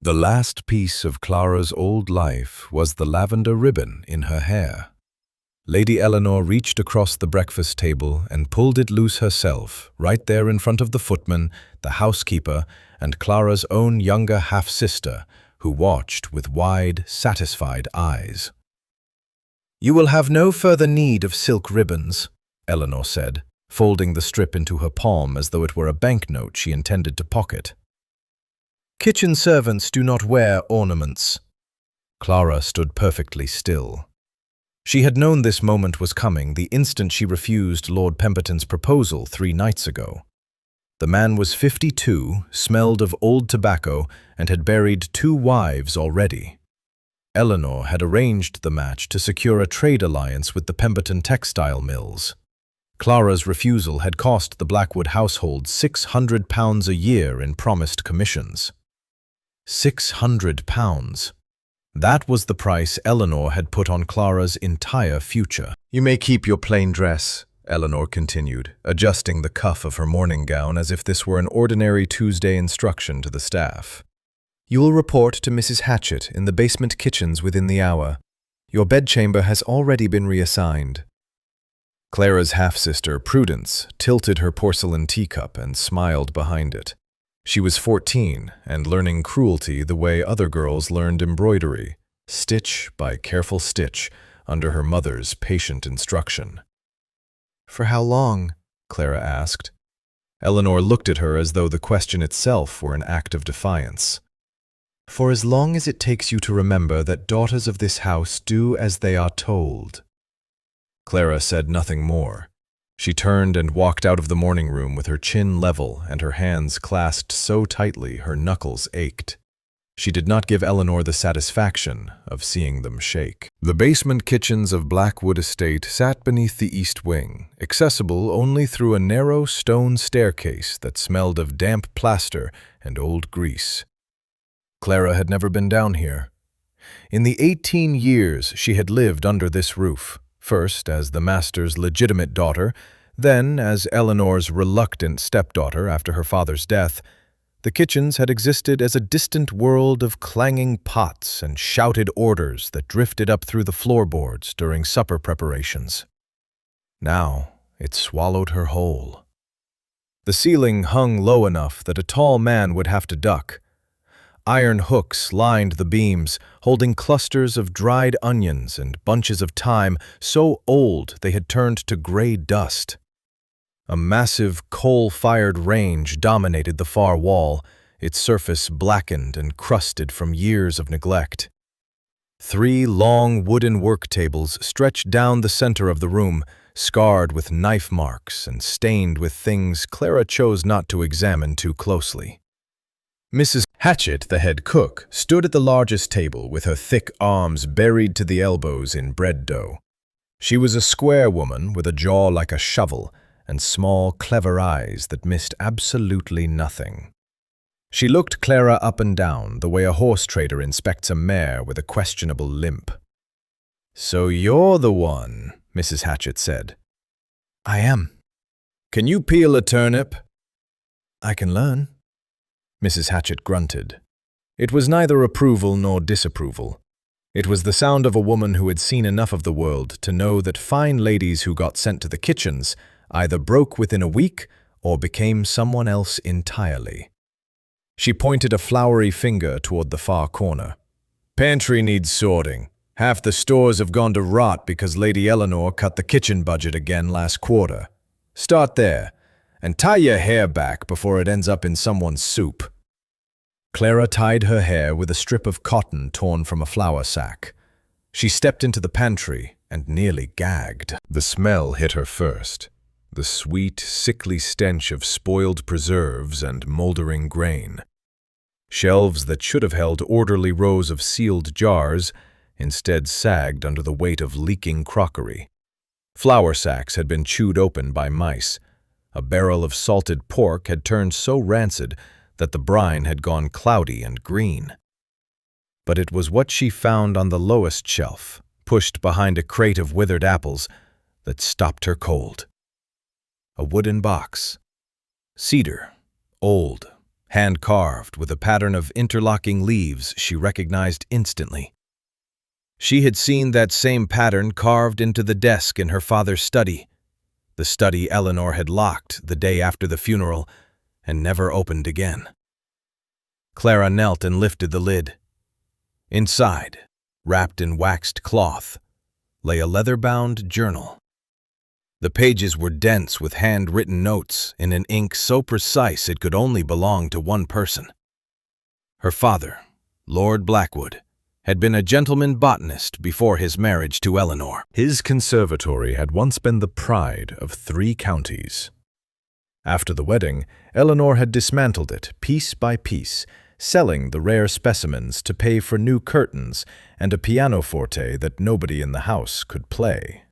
The last piece of Clara's old life was the lavender ribbon in her hair. Lady Eleanor reached across the breakfast table and pulled it loose herself, right there in front of the footman, the housekeeper, and Clara's own younger half-sister, who watched with wide, satisfied eyes. "You will have no further need of silk ribbons," Eleanor said, folding the strip into her palm as though it were a banknote she intended to pocket. "Kitchen servants do not wear ornaments." Clara stood perfectly still. She had known this moment was coming the instant she refused Lord Pemberton's proposal 3 nights ago. The man was 52, smelled of old tobacco, and had buried 2 wives already. Eleanor had arranged the match to secure a trade alliance with the Pemberton textile mills. Clara's refusal had cost the Blackwood household £600 a year in promised commissions. £600. That was the price Eleanor had put on Clara's entire future. "You may keep your plain dress," Eleanor continued, adjusting the cuff of her morning gown as if this were an ordinary Tuesday instruction to the staff. "You will report to Mrs. Hatchett in the basement kitchens within the hour. Your bedchamber has already been reassigned." Clara's half-sister, Prudence, tilted her porcelain teacup and smiled behind it. She was 14 and learning cruelty the way other girls learned embroidery, stitch by careful stitch, under her mother's patient instruction. "For how long?" Clara asked. Eleanor looked at her as though the question itself were an act of defiance. "For as long as it takes you to remember that daughters of this house do as they are told." Clara said nothing more. She turned and walked out of the morning room with her chin level and her hands clasped so tightly her knuckles ached. She did not give Eleanor the satisfaction of seeing them shake. The basement kitchens of Blackwood Estate sat beneath the east wing, accessible only through a narrow stone staircase that smelled of damp plaster and old grease. Clara had never been down here. In the 18 years she had lived under this roof, first as the master's legitimate daughter, then as Eleanor's reluctant stepdaughter after her father's death, the kitchens had existed as a distant world of clanging pots and shouted orders that drifted up through the floorboards during supper preparations. Now it swallowed her whole. The ceiling hung low enough that a tall man would have to duck. Iron hooks lined the beams, holding clusters of dried onions and bunches of thyme so old they had turned to gray dust. A massive coal-fired range dominated the far wall, its surface blackened and crusted from years of neglect. 3 long wooden work tables stretched down the center of the room, scarred with knife marks and stained with things Clara chose not to examine too closely. Mrs. Hatchett, the head cook, stood at the largest table with her thick arms buried to the elbows in bread dough. She was a square woman with a jaw like a shovel and small, clever eyes that missed absolutely nothing. She looked Clara up and down the way a horse trader inspects a mare with a questionable limp. "So you're the one," Mrs. Hatchett said. "I am." "Can you peel a turnip?" "I can learn." Mrs. Hatchett grunted. It was neither approval nor disapproval. It was the sound of a woman who had seen enough of the world to know that fine ladies who got sent to the kitchens either broke within a week or became someone else entirely. She pointed a floury finger toward the far corner. "Pantry needs sorting. Half the stores have gone to rot because Lady Eleanor cut the kitchen budget again last quarter. Start there. And tie your hair back before it ends up in someone's soup." Clara tied her hair with a strip of cotton torn from a flour sack. She stepped into the pantry and nearly gagged. The smell hit her first, the sweet, sickly stench of spoiled preserves and moldering grain. Shelves that should have held orderly rows of sealed jars instead sagged under the weight of leaking crockery. Flour sacks had been chewed open by mice. A barrel of salted pork had turned so rancid that the brine had gone cloudy and green. But it was what she found on the lowest shelf, pushed behind a crate of withered apples, that stopped her cold. A wooden box. Cedar, old, hand-carved with a pattern of interlocking leaves she recognized instantly. She had seen that same pattern carved into the desk in her father's study, the study Eleanor had locked the day after the funeral and never opened again. Clara knelt and lifted the lid. Inside, wrapped in waxed cloth, lay a leather-bound journal. The pages were dense with handwritten notes in an ink so precise it could only belong to one person. Her father, Lord Blackwood, had been a gentleman botanist before his marriage to Eleanor. His conservatory had once been the pride of 3 counties. After the wedding, Eleanor had dismantled it piece by piece, selling the rare specimens to pay for new curtains and a pianoforte that nobody in the house could play.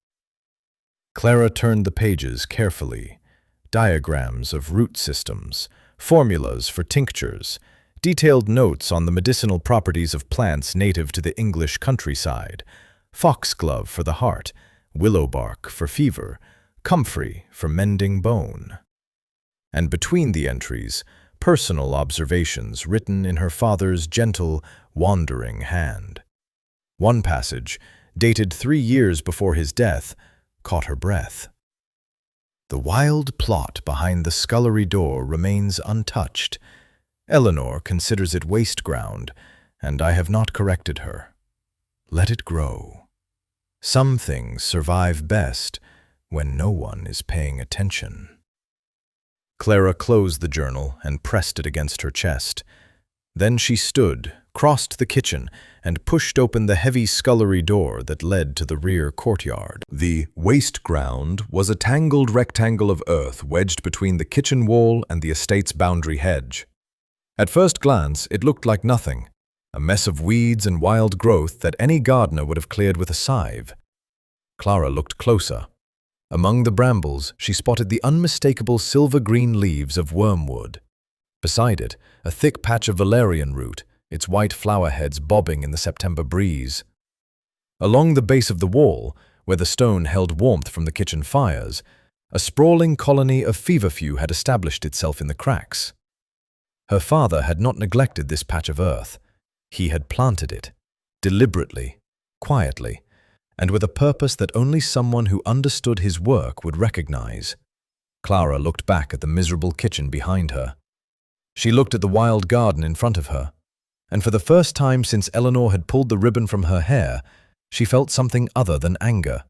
Clara turned the pages carefully. Diagrams of root systems, formulas for tinctures, detailed notes on the medicinal properties of plants native to the English countryside, foxglove for the heart, willow bark for fever, comfrey for mending bone. And between the entries, personal observations written in her father's gentle, wandering hand. One passage, dated 3 years before his death, caught her breath. The wild plot behind the scullery door remains untouched. Eleanor considers it waste ground, and I have not corrected her. Let it grow. Some things survive best when no one is paying attention. Clara closed the journal and pressed it against her chest. Then she stood, crossed the kitchen, and pushed open the heavy scullery door that led to the rear courtyard. The waste ground was a tangled rectangle of earth wedged between the kitchen wall and the estate's boundary hedge. At first glance, it looked like nothing, a mess of weeds and wild growth that any gardener would have cleared with a scythe. Clara looked closer. Among the brambles, she spotted the unmistakable silver-green leaves of wormwood. Beside it, a thick patch of valerian root, its white flower heads bobbing in the September breeze. Along the base of the wall, where the stone held warmth from the kitchen fires, a sprawling colony of feverfew had established itself in the cracks. Her father had not neglected this patch of earth. He had planted it, deliberately, quietly, and with a purpose that only someone who understood his work would recognize. Clara looked back at the miserable kitchen behind her. She looked at the wild garden in front of her, and for the first time since Eleanor had pulled the ribbon from her hair, she felt something other than anger.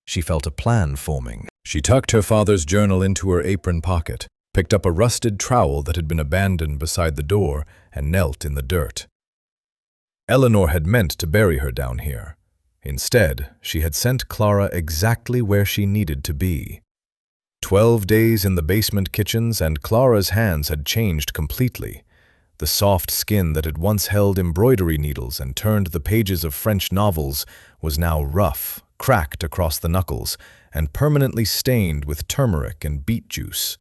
She felt a plan forming. She tucked her father's journal into her apron pocket, picked up a rusted trowel that had been abandoned beside the door, and knelt in the dirt. Eleanor had meant to bury her down here. Instead, she had sent Clara exactly where she needed to be. 12 days in the basement kitchens, and Clara's hands had changed completely. The soft skin that had once held embroidery needles and turned the pages of French novels was now rough, cracked across the knuckles, and permanently stained with turmeric and beet juice.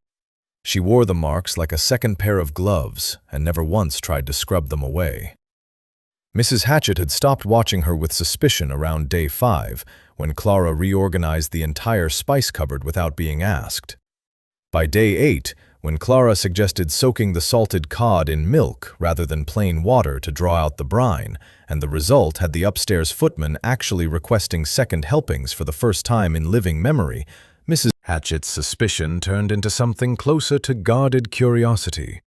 She wore the marks like a second pair of gloves and never once tried to scrub them away. Mrs. Hatchett had stopped watching her with suspicion around day 5, when Clara reorganized the entire spice cupboard without being asked. By day 8, when Clara suggested soaking the salted cod in milk rather than plain water to draw out the brine, and the result had the upstairs footman actually requesting second helpings for the first time in living memory, Mrs. Hatchett's suspicion turned into something closer to guarded curiosity.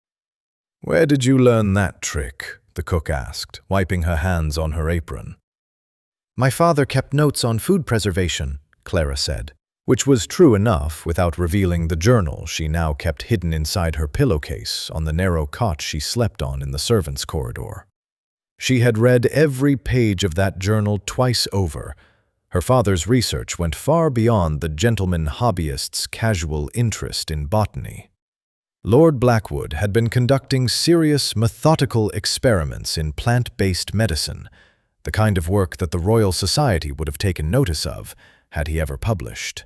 "Where did you learn that trick?" the cook asked, wiping her hands on her apron. "My father kept notes on food preservation," Clara said, which was true enough without revealing the journal she now kept hidden inside her pillowcase on the narrow cot she slept on in the servants' corridor. She had read every page of that journal twice over. Her father's research went far beyond the gentleman hobbyist's casual interest in botany. Lord Blackwood had been conducting serious, methodical experiments in plant-based medicine, the kind of work that the Royal Society would have taken notice of had he ever published.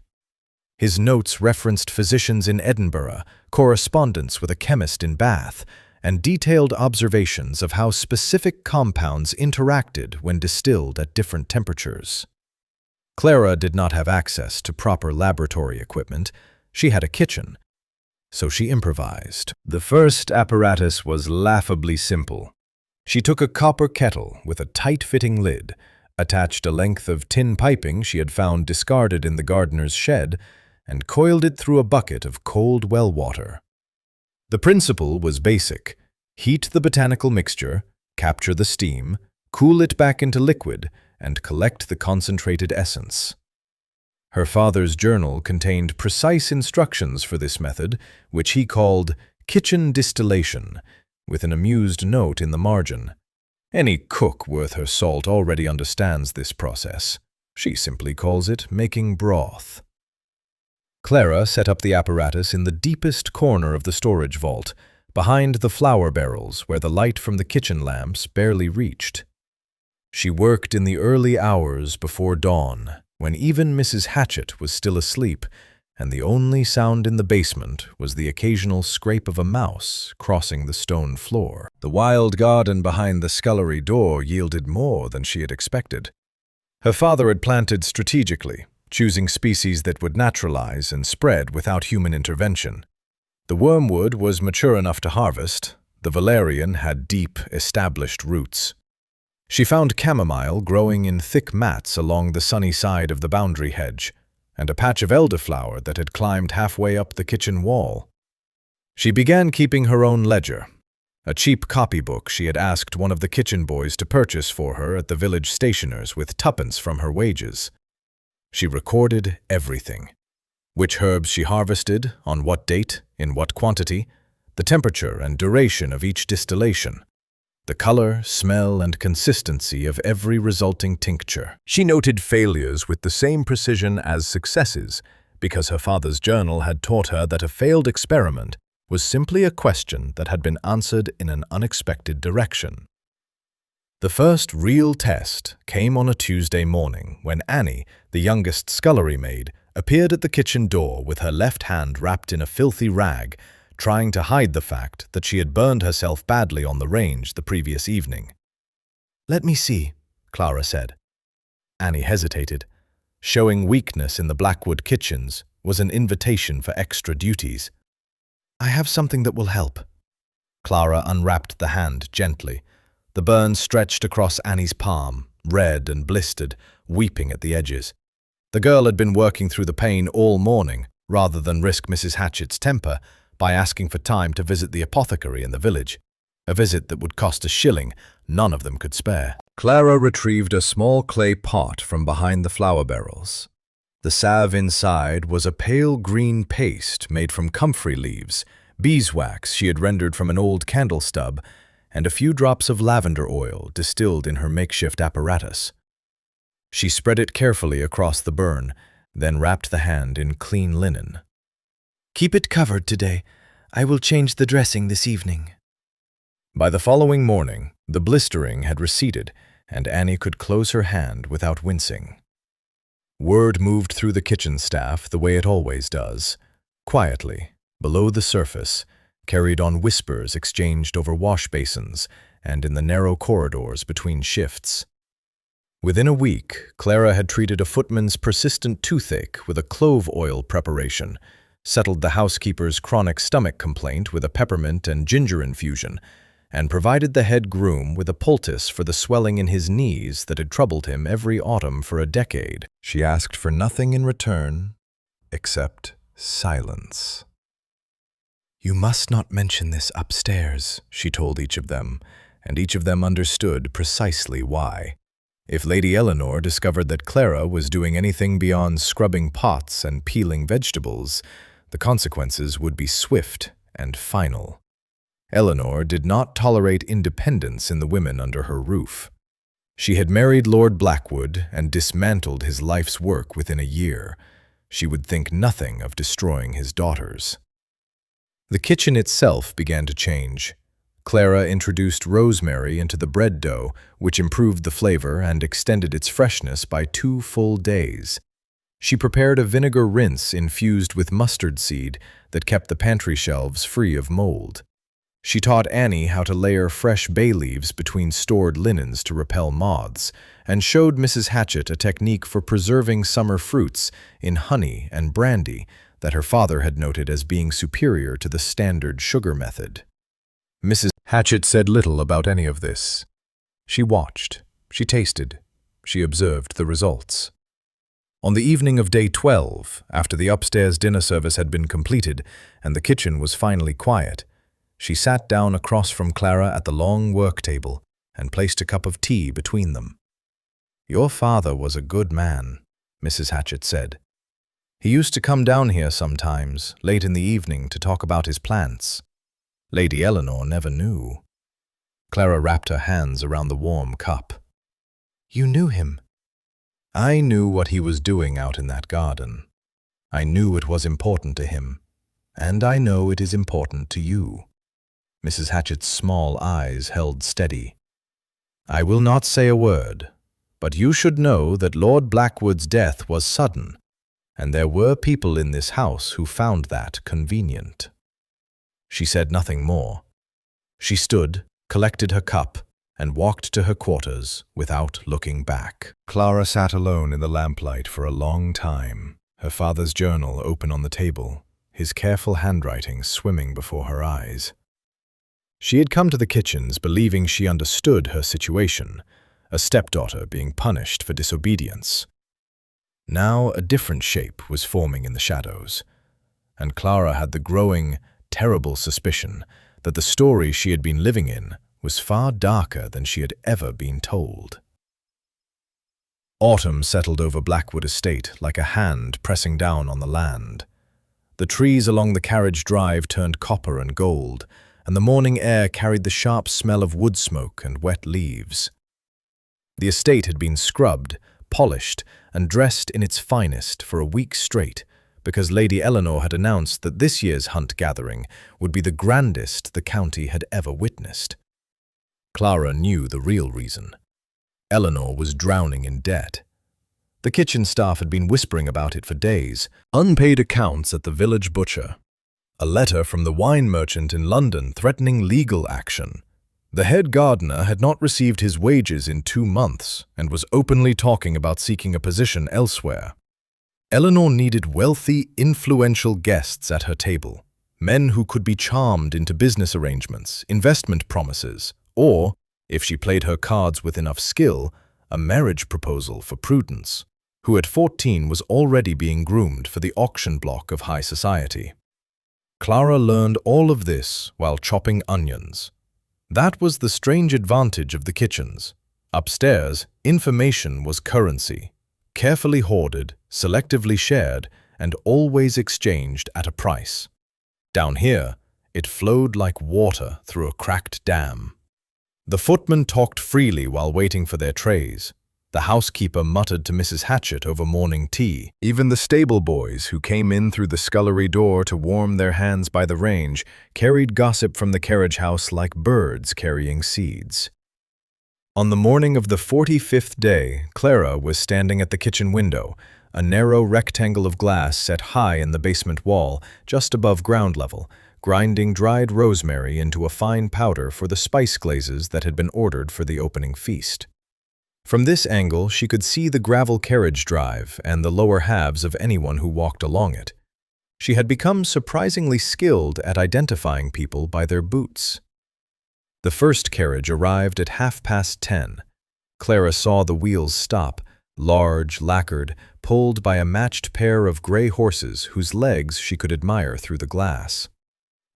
His notes referenced physicians in Edinburgh, correspondence with a chemist in Bath, and detailed observations of how specific compounds interacted when distilled at different temperatures. Clara did not have access to proper laboratory equipment. She had a kitchen, so she improvised. The first apparatus was laughably simple. She took a copper kettle with a tight-fitting lid, attached a length of tin piping she had found discarded in the gardener's shed, and coiled it through a bucket of cold well water. The principle was basic. Heat the botanical mixture, capture the steam, cool it back into liquid, and collect the concentrated essence. Her father's journal contained precise instructions for this method, which he called kitchen distillation, with an amused note in the margin. Any cook worth her salt already understands this process. She simply calls it making broth. Clara set up the apparatus in the deepest corner of the storage vault, behind the flour barrels where the light from the kitchen lamps barely reached. She worked in the early hours before dawn, when even Mrs. Hatchett was still asleep, and the only sound in the basement was the occasional scrape of a mouse crossing the stone floor. The wild garden behind the scullery door yielded more than she had expected. Her father had planted strategically, choosing species that would naturalize and spread without human intervention. The wormwood was mature enough to harvest. The valerian had deep, established roots. She found chamomile growing in thick mats along the sunny side of the boundary hedge, and a patch of elderflower that had climbed halfway up the kitchen wall. She began keeping her own ledger, a cheap copybook she had asked one of the kitchen boys to purchase for her at the village stationer's with tuppence from her wages. She recorded everything: which herbs she harvested, on what date, in what quantity, the temperature and duration of each distillation, the color, smell, and consistency of every resulting tincture. She noted failures with the same precision as successes, because her father's journal had taught her that a failed experiment was simply a question that had been answered in an unexpected direction. The first real test came on a Tuesday morning when Annie, the youngest scullery maid, appeared at the kitchen door with her left hand wrapped in a filthy rag, trying to hide the fact that she had burned herself badly on the range the previous evening. "Let me see," Clara said. Annie hesitated. Showing weakness in the Blackwood kitchens was an invitation for extra duties. "I have something that will help." Clara unwrapped the hand gently. The burn stretched across Annie's palm, red and blistered, weeping at the edges. The girl had been working through the pain all morning, rather than risk Mrs. Hatchett's temper by asking for time to visit the apothecary in the village, a visit that would cost a shilling none of them could spare. Clara retrieved a small clay pot from behind the flour barrels. The salve inside was a pale green paste made from comfrey leaves, beeswax she had rendered from an old candle stub, and a few drops of lavender oil distilled in her makeshift apparatus. She spread it carefully across the burn, then wrapped the hand in clean linen. "Keep it covered today. I will change the dressing this evening." By the following morning, the blistering had receded, and Annie could close her hand without wincing. Word moved through the kitchen staff the way it always does, quietly, below the surface, carried on whispers exchanged over wash basins and in the narrow corridors between shifts. Within a week, Clara had treated a footman's persistent toothache with a clove oil preparation, settled the housekeeper's chronic stomach complaint with a peppermint and ginger infusion, and provided the head groom with a poultice for the swelling in his knees that had troubled him every autumn for a decade. She asked for nothing in return except silence. "You must not mention this upstairs," she told each of them, and each of them understood precisely why. If Lady Eleanor discovered that Clara was doing anything beyond scrubbing pots and peeling vegetables, the consequences would be swift and final. Eleanor did not tolerate independence in the women under her roof. She had married Lord Blackwood and dismantled his life's work within a year. She would think nothing of destroying his daughters. The kitchen itself began to change. Clara introduced rosemary into the bread dough, which improved the flavor and extended its freshness by 2 full days. She prepared a vinegar rinse infused with mustard seed that kept the pantry shelves free of mold. She taught Annie how to layer fresh bay leaves between stored linens to repel moths, and showed Mrs. Hatchett a technique for preserving summer fruits in honey and brandy that her father had noted as being superior to the standard sugar method. Mrs. Hatchett said little about any of this. She watched, she tasted, she observed the results. On the evening of day 12, after the upstairs dinner service had been completed and the kitchen was finally quiet, she sat down across from Clara at the long work table and placed a cup of tea between them. "Your father was a good man," Mrs. Hatchett said. "He used to come down here sometimes, late in the evening, to talk about his plants. Lady Eleanor never knew." Clara wrapped her hands around the warm cup. "You knew him?" "I knew what he was doing out in that garden. I knew it was important to him, and I know it is important to you." Mrs. Hatchett's small eyes held steady. "I will not say a word, but you should know that Lord Blackwood's death was sudden, and there were people in this house who found that convenient." She said nothing more. She stood, collected her cup, and walked to her quarters without looking back. Clara sat alone in the lamplight for a long time, her father's journal open on the table, his careful handwriting swimming before her eyes. She had come to the kitchens believing she understood her situation, a stepdaughter being punished for disobedience. Now a different shape was forming in the shadows, and Clara had the growing, terrible suspicion that the story she had been living in was far darker than she had ever been told. Autumn settled over Blackwood Estate like a hand pressing down on the land. The trees along the carriage drive turned copper and gold, and the morning air carried the sharp smell of wood smoke and wet leaves. The estate had been scrubbed, polished, and dressed in its finest for a week straight, because Lady Eleanor had announced that this year's hunt-gathering would be the grandest the county had ever witnessed. Clara knew the real reason. Eleanor was drowning in debt. The kitchen staff had been whispering about it for days. Unpaid accounts at the village butcher. A letter from the wine merchant in London threatening legal action. The head gardener had not received his wages in 2 months and was openly talking about seeking a position elsewhere. Eleanor needed wealthy, influential guests at her table, men who could be charmed into business arrangements, investment promises, or, if she played her cards with enough skill, a marriage proposal for Prudence, who at 14 was already being groomed for the auction block of high society. Clara learned all of this while chopping onions. That was the strange advantage of the kitchens. Upstairs, information was currency, carefully hoarded, selectively shared, and always exchanged at a price. Down here, it flowed like water through a cracked dam. The footmen talked freely while waiting for their trays. The housekeeper muttered to Mrs. Hatchett over morning tea. Even the stable boys, who came in through the scullery door to warm their hands by the range, carried gossip from the carriage house like birds carrying seeds. On the morning of the 45th day, Clara was standing at the kitchen window, a narrow rectangle of glass set high in the basement wall, just above ground level, grinding dried rosemary into a fine powder for the spice glazes that had been ordered for the opening feast. From this angle, she could see the gravel carriage drive and the lower halves of anyone who walked along it. She had become surprisingly skilled at identifying people by their boots. The first carriage arrived at 10:30. Clara saw the wheels stop, large, lacquered, pulled by a matched pair of gray horses whose legs she could admire through the glass.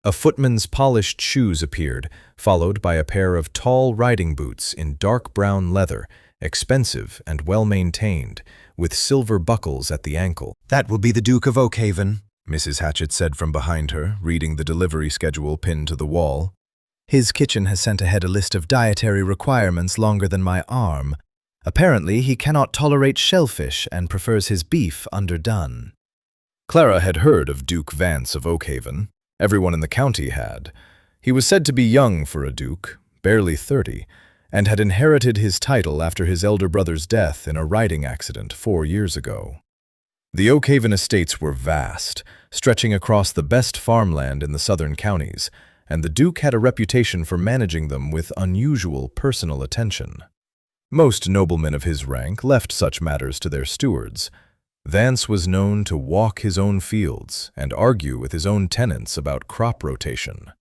A footman's polished shoes appeared, followed by a pair of tall riding boots in dark brown leather, expensive and well-maintained, with silver buckles at the ankle. "That will be the Duke of Oakhaven," Mrs. Hatchett said from behind her, reading the delivery schedule pinned to the wall. "His kitchen has sent ahead a list of dietary requirements longer than my arm. Apparently, he cannot tolerate shellfish and prefers his beef underdone." Clara had heard of Duke Vance of Oakhaven. Everyone in the county had. He was said to be young for a duke, barely 30, and had inherited his title after his elder brother's death in a riding accident 4 years ago. The Oakhaven estates were vast, stretching across the best farmland in the southern counties, and the Duke had a reputation for managing them with unusual personal attention. Most noblemen of his rank left such matters to their stewards. Vance was known to walk his own fields and argue with his own tenants about crop rotation.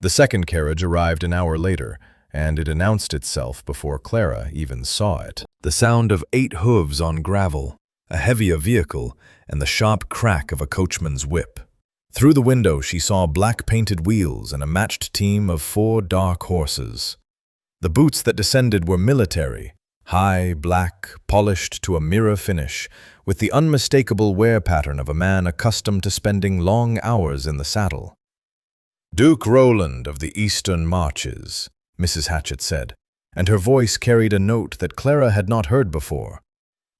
The second carriage arrived an hour later, and it announced itself before Clara even saw it. The sound of 8 hooves on gravel, a heavier vehicle, and the sharp crack of a coachman's whip. Through the window she saw black-painted wheels and a matched team of 4 dark horses. The boots that descended were military, high, black, polished to a mirror finish, with the unmistakable wear pattern of a man accustomed to spending long hours in the saddle. "Duke Roland of the Eastern Marches," Mrs. Hatchett said, and her voice carried a note that Clara had not heard before,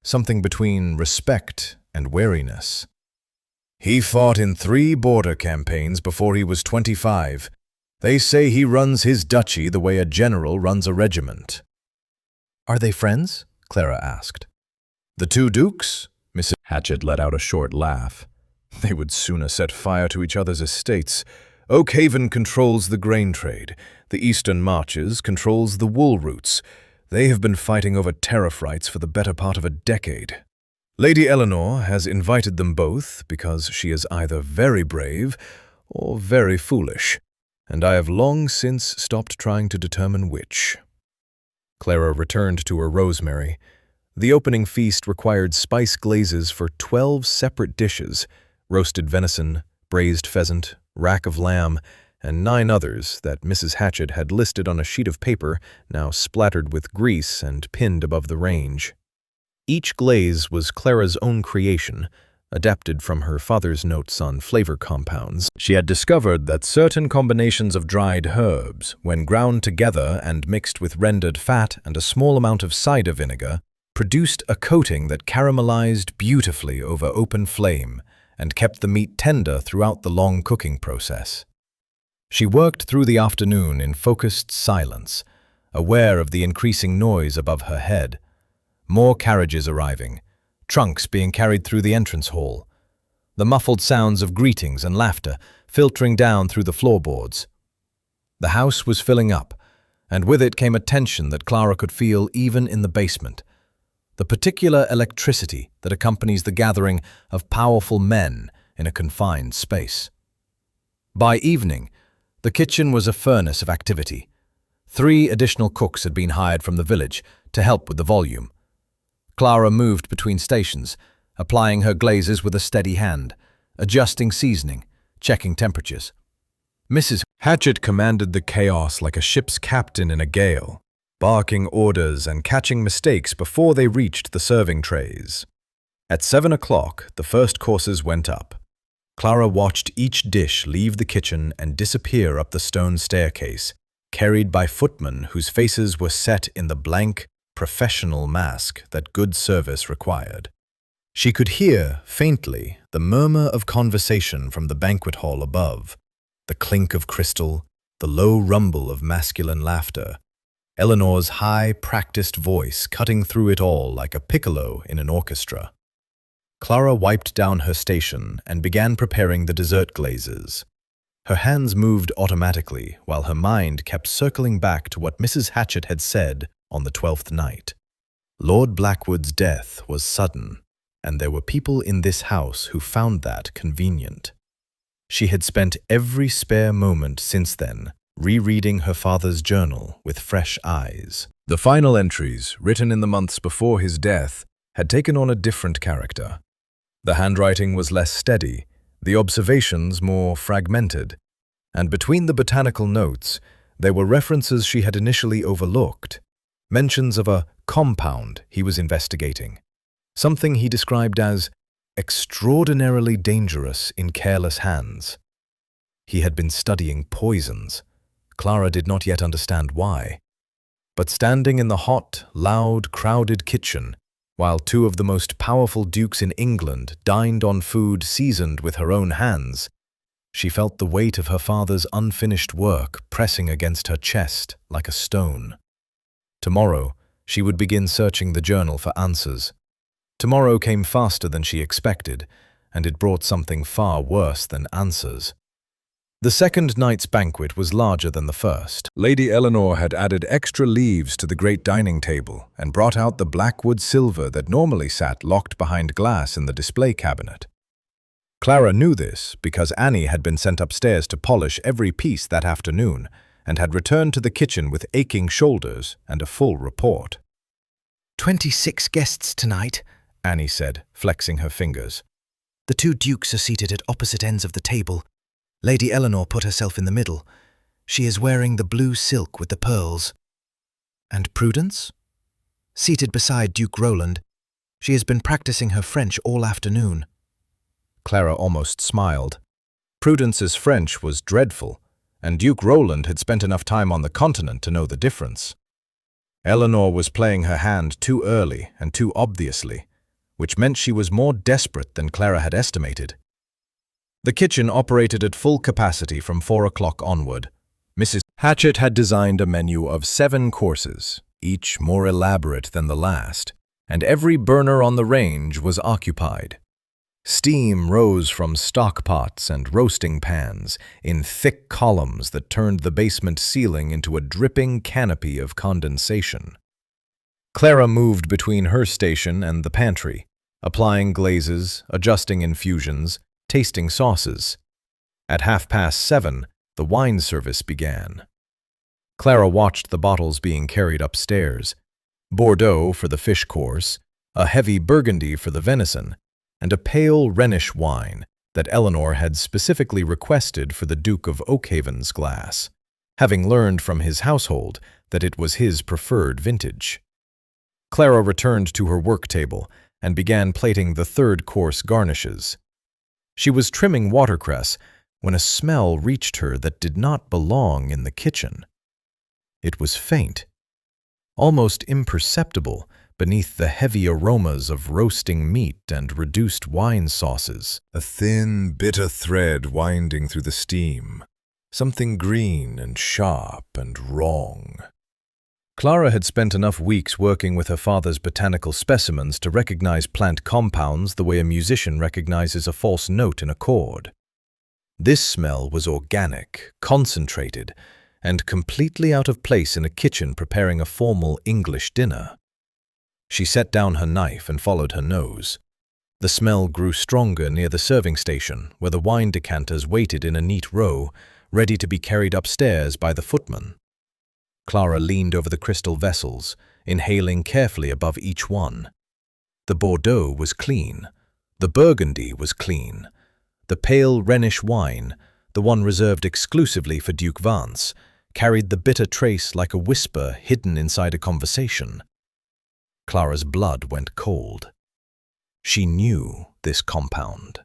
something between respect and wariness. "He fought in 3 border campaigns before he was 25. They say he runs his duchy the way a general runs a regiment." "Are they friends?" Clara asked. "The 2 dukes?" Mrs. Hatchett let out a short laugh. "They would sooner set fire to each other's estates. Oakhaven controls the grain trade. The Eastern Marches controls the wool routes. They have been fighting over tariff rights for the better part of a decade. Lady Eleanor has invited them both because she is either very brave or very foolish, and I have long since stopped trying to determine which." Clara returned to her rosemary. The opening feast required spice glazes for 12 separate dishes: roasted venison, braised pheasant, rack of lamb, and 9 others that Mrs. Hatchett had listed on a sheet of paper, now splattered with grease and pinned above the range. Each glaze was Clara's own creation, adapted from her father's notes on flavor compounds. She had discovered that certain combinations of dried herbs, when ground together and mixed with rendered fat and a small amount of cider vinegar, produced a coating that caramelized beautifully over open flame and kept the meat tender throughout the long cooking process. She worked through the afternoon in focused silence, aware of the increasing noise above her head. More carriages arriving, trunks being carried through the entrance hall, the muffled sounds of greetings and laughter filtering down through the floorboards. The house was filling up, and with it came a tension that Clara could feel even in the basement. The particular electricity that accompanies the gathering of powerful men in a confined space. By evening, the kitchen was a furnace of activity. 3 additional cooks had been hired from the village to help with the volume. Clara moved between stations, applying her glazes with a steady hand, adjusting seasoning, checking temperatures. Mrs. Hatchett commanded the chaos like a ship's captain in a gale, barking orders and catching mistakes before they reached the serving trays. At 7 o'clock, the first courses went up. Clara watched each dish leave the kitchen and disappear up the stone staircase, carried by footmen whose faces were set in the blank, professional mask that good service required. She could hear, faintly, the murmur of conversation from the banquet hall above, the clink of crystal, the low rumble of masculine laughter, Eleanor's high, practiced voice cutting through it all like a piccolo in an orchestra. Clara wiped down her station and began preparing the dessert glazes. Her hands moved automatically while her mind kept circling back to what Mrs. Hatchett had said on the 12th night. Lord Blackwood's death was sudden, and there were people in this house who found that convenient. She had spent every spare moment since then rereading her father's journal with fresh eyes. The final entries, written in the months before his death, had taken on a different character. The handwriting was less steady, the observations more fragmented, and between the botanical notes, there were references she had initially overlooked, mentions of a compound he was investigating, something he described as extraordinarily dangerous in careless hands. He had been studying poisons. Clara did not yet understand why. But standing in the hot, loud, crowded kitchen, while 2 of the most powerful dukes in England dined on food seasoned with her own hands, she felt the weight of her father's unfinished work pressing against her chest like a stone. Tomorrow, she would begin searching the journal for answers. Tomorrow came faster than she expected, and it brought something far worse than answers. The second night's banquet was larger than the first. Lady Eleanor had added extra leaves to the great dining table and brought out the blackwood silver that normally sat locked behind glass in the display cabinet. Clara knew this because Annie had been sent upstairs to polish every piece that afternoon and had returned to the kitchen with aching shoulders and a full report. 26 guests tonight, Annie said, flexing her fingers. The two dukes are seated at opposite ends of the table. Lady Eleanor put herself in the middle. She is wearing the blue silk with the pearls. And Prudence? Seated beside Duke Roland. She has been practicing her French all afternoon. Clara almost smiled. Prudence's French was dreadful, and Duke Roland had spent enough time on the continent to know the difference. Eleanor was playing her hand too early and too obviously, which meant she was more desperate than Clara had estimated. The kitchen operated at full capacity from 4 o'clock onward. Mrs. Hatchett had designed a menu of 7 courses, each more elaborate than the last, and every burner on the range was occupied. Steam rose from stock pots and roasting pans in thick columns that turned the basement ceiling into a dripping canopy of condensation. Clara moved between her station and the pantry, applying glazes, adjusting infusions, tasting sauces. At 7:30, the wine service began. Clara watched the bottles being carried upstairs. Bordeaux for the fish course, a heavy Burgundy for the venison, and a pale Rhenish wine that Eleanor had specifically requested for the Duke of Oakhaven's glass, having learned from his household that it was his preferred vintage. Clara returned to her work table and began plating the third-course garnishes. She was trimming watercress when a smell reached her that did not belong in the kitchen. It was faint, almost imperceptible beneath the heavy aromas of roasting meat and reduced wine sauces. A thin, bitter thread winding through the steam, something green and sharp and wrong. Clara had spent enough weeks working with her father's botanical specimens to recognize plant compounds the way a musician recognizes a false note in a chord. This smell was organic, concentrated, and completely out of place in a kitchen preparing a formal English dinner. She set down her knife and followed her nose. The smell grew stronger near the serving station, where the wine decanters waited in a neat row, ready to be carried upstairs by the footman. Clara leaned over the crystal vessels, inhaling carefully above each one. The Bordeaux was clean. The Burgundy was clean. The pale Rhenish wine, the one reserved exclusively for Duke Vance, carried the bitter trace like a whisper hidden inside a conversation. Clara's blood went cold. She knew this compound.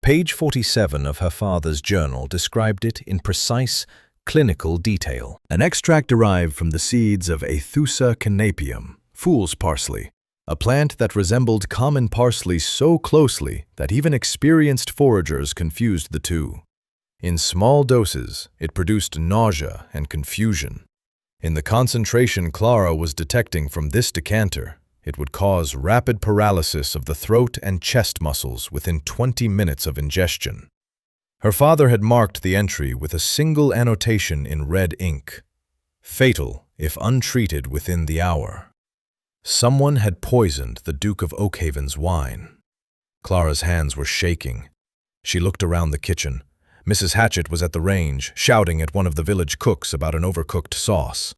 Page 47 of her father's journal described it in precise, clinical detail. An extract derived from the seeds of Aethusa canapium, fool's parsley, a plant that resembled common parsley so closely that even experienced foragers confused the two. In small doses, it produced nausea and confusion. In the concentration Clara was detecting from this decanter, it would cause rapid paralysis of the throat and chest muscles within 20 minutes of ingestion. Her father had marked the entry with a single annotation in red ink: fatal if untreated within the hour. Someone had poisoned the Duke of Oakhaven's wine. Clara's hands were shaking. She looked around the kitchen. Mrs. Hatchett was at the range, shouting at one of the village cooks about an overcooked sauce.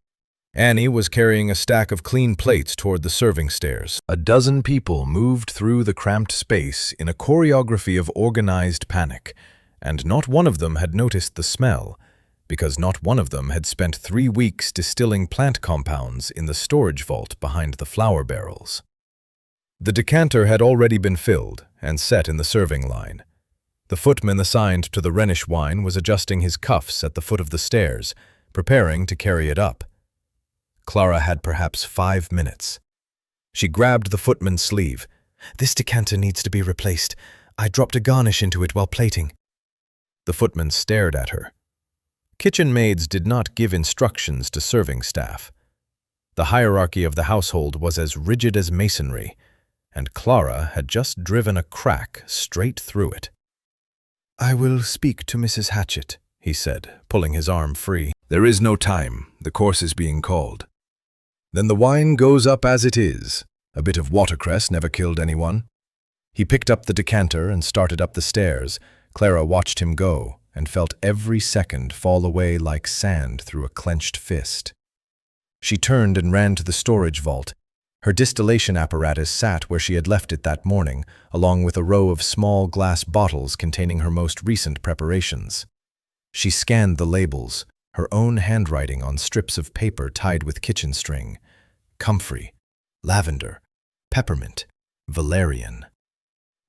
Annie was carrying a stack of clean plates toward the serving stairs. A dozen people moved through the cramped space in a choreography of organized panic, and not one of them had noticed the smell, because not one of them had spent 3 weeks distilling plant compounds in the storage vault behind the flour barrels. The decanter had already been filled and set in the serving line. The footman assigned to the Rhenish wine was adjusting his cuffs at the foot of the stairs, preparing to carry it up. Clara had perhaps 5 minutes. She grabbed the footman's sleeve. "This decanter needs to be replaced. I dropped a garnish into it while plating." The footman stared at her. Kitchen maids did not give instructions to serving staff. The hierarchy of the household was as rigid as masonry, and Clara had just driven a crack straight through it. "I will speak to Mrs. Hatchett," he said, pulling his arm free. "There is no time. The course is being called." "Then the wine goes up as it is. A bit of watercress never killed anyone." He picked up the decanter and started up the stairs. Clara watched him go and felt every second fall away like sand through a clenched fist. She turned and ran to the storage vault. Her distillation apparatus sat where she had left it that morning, along with a row of small glass bottles containing her most recent preparations. She scanned the labels, her own handwriting on strips of paper tied with kitchen string. Comfrey, lavender, peppermint, valerian.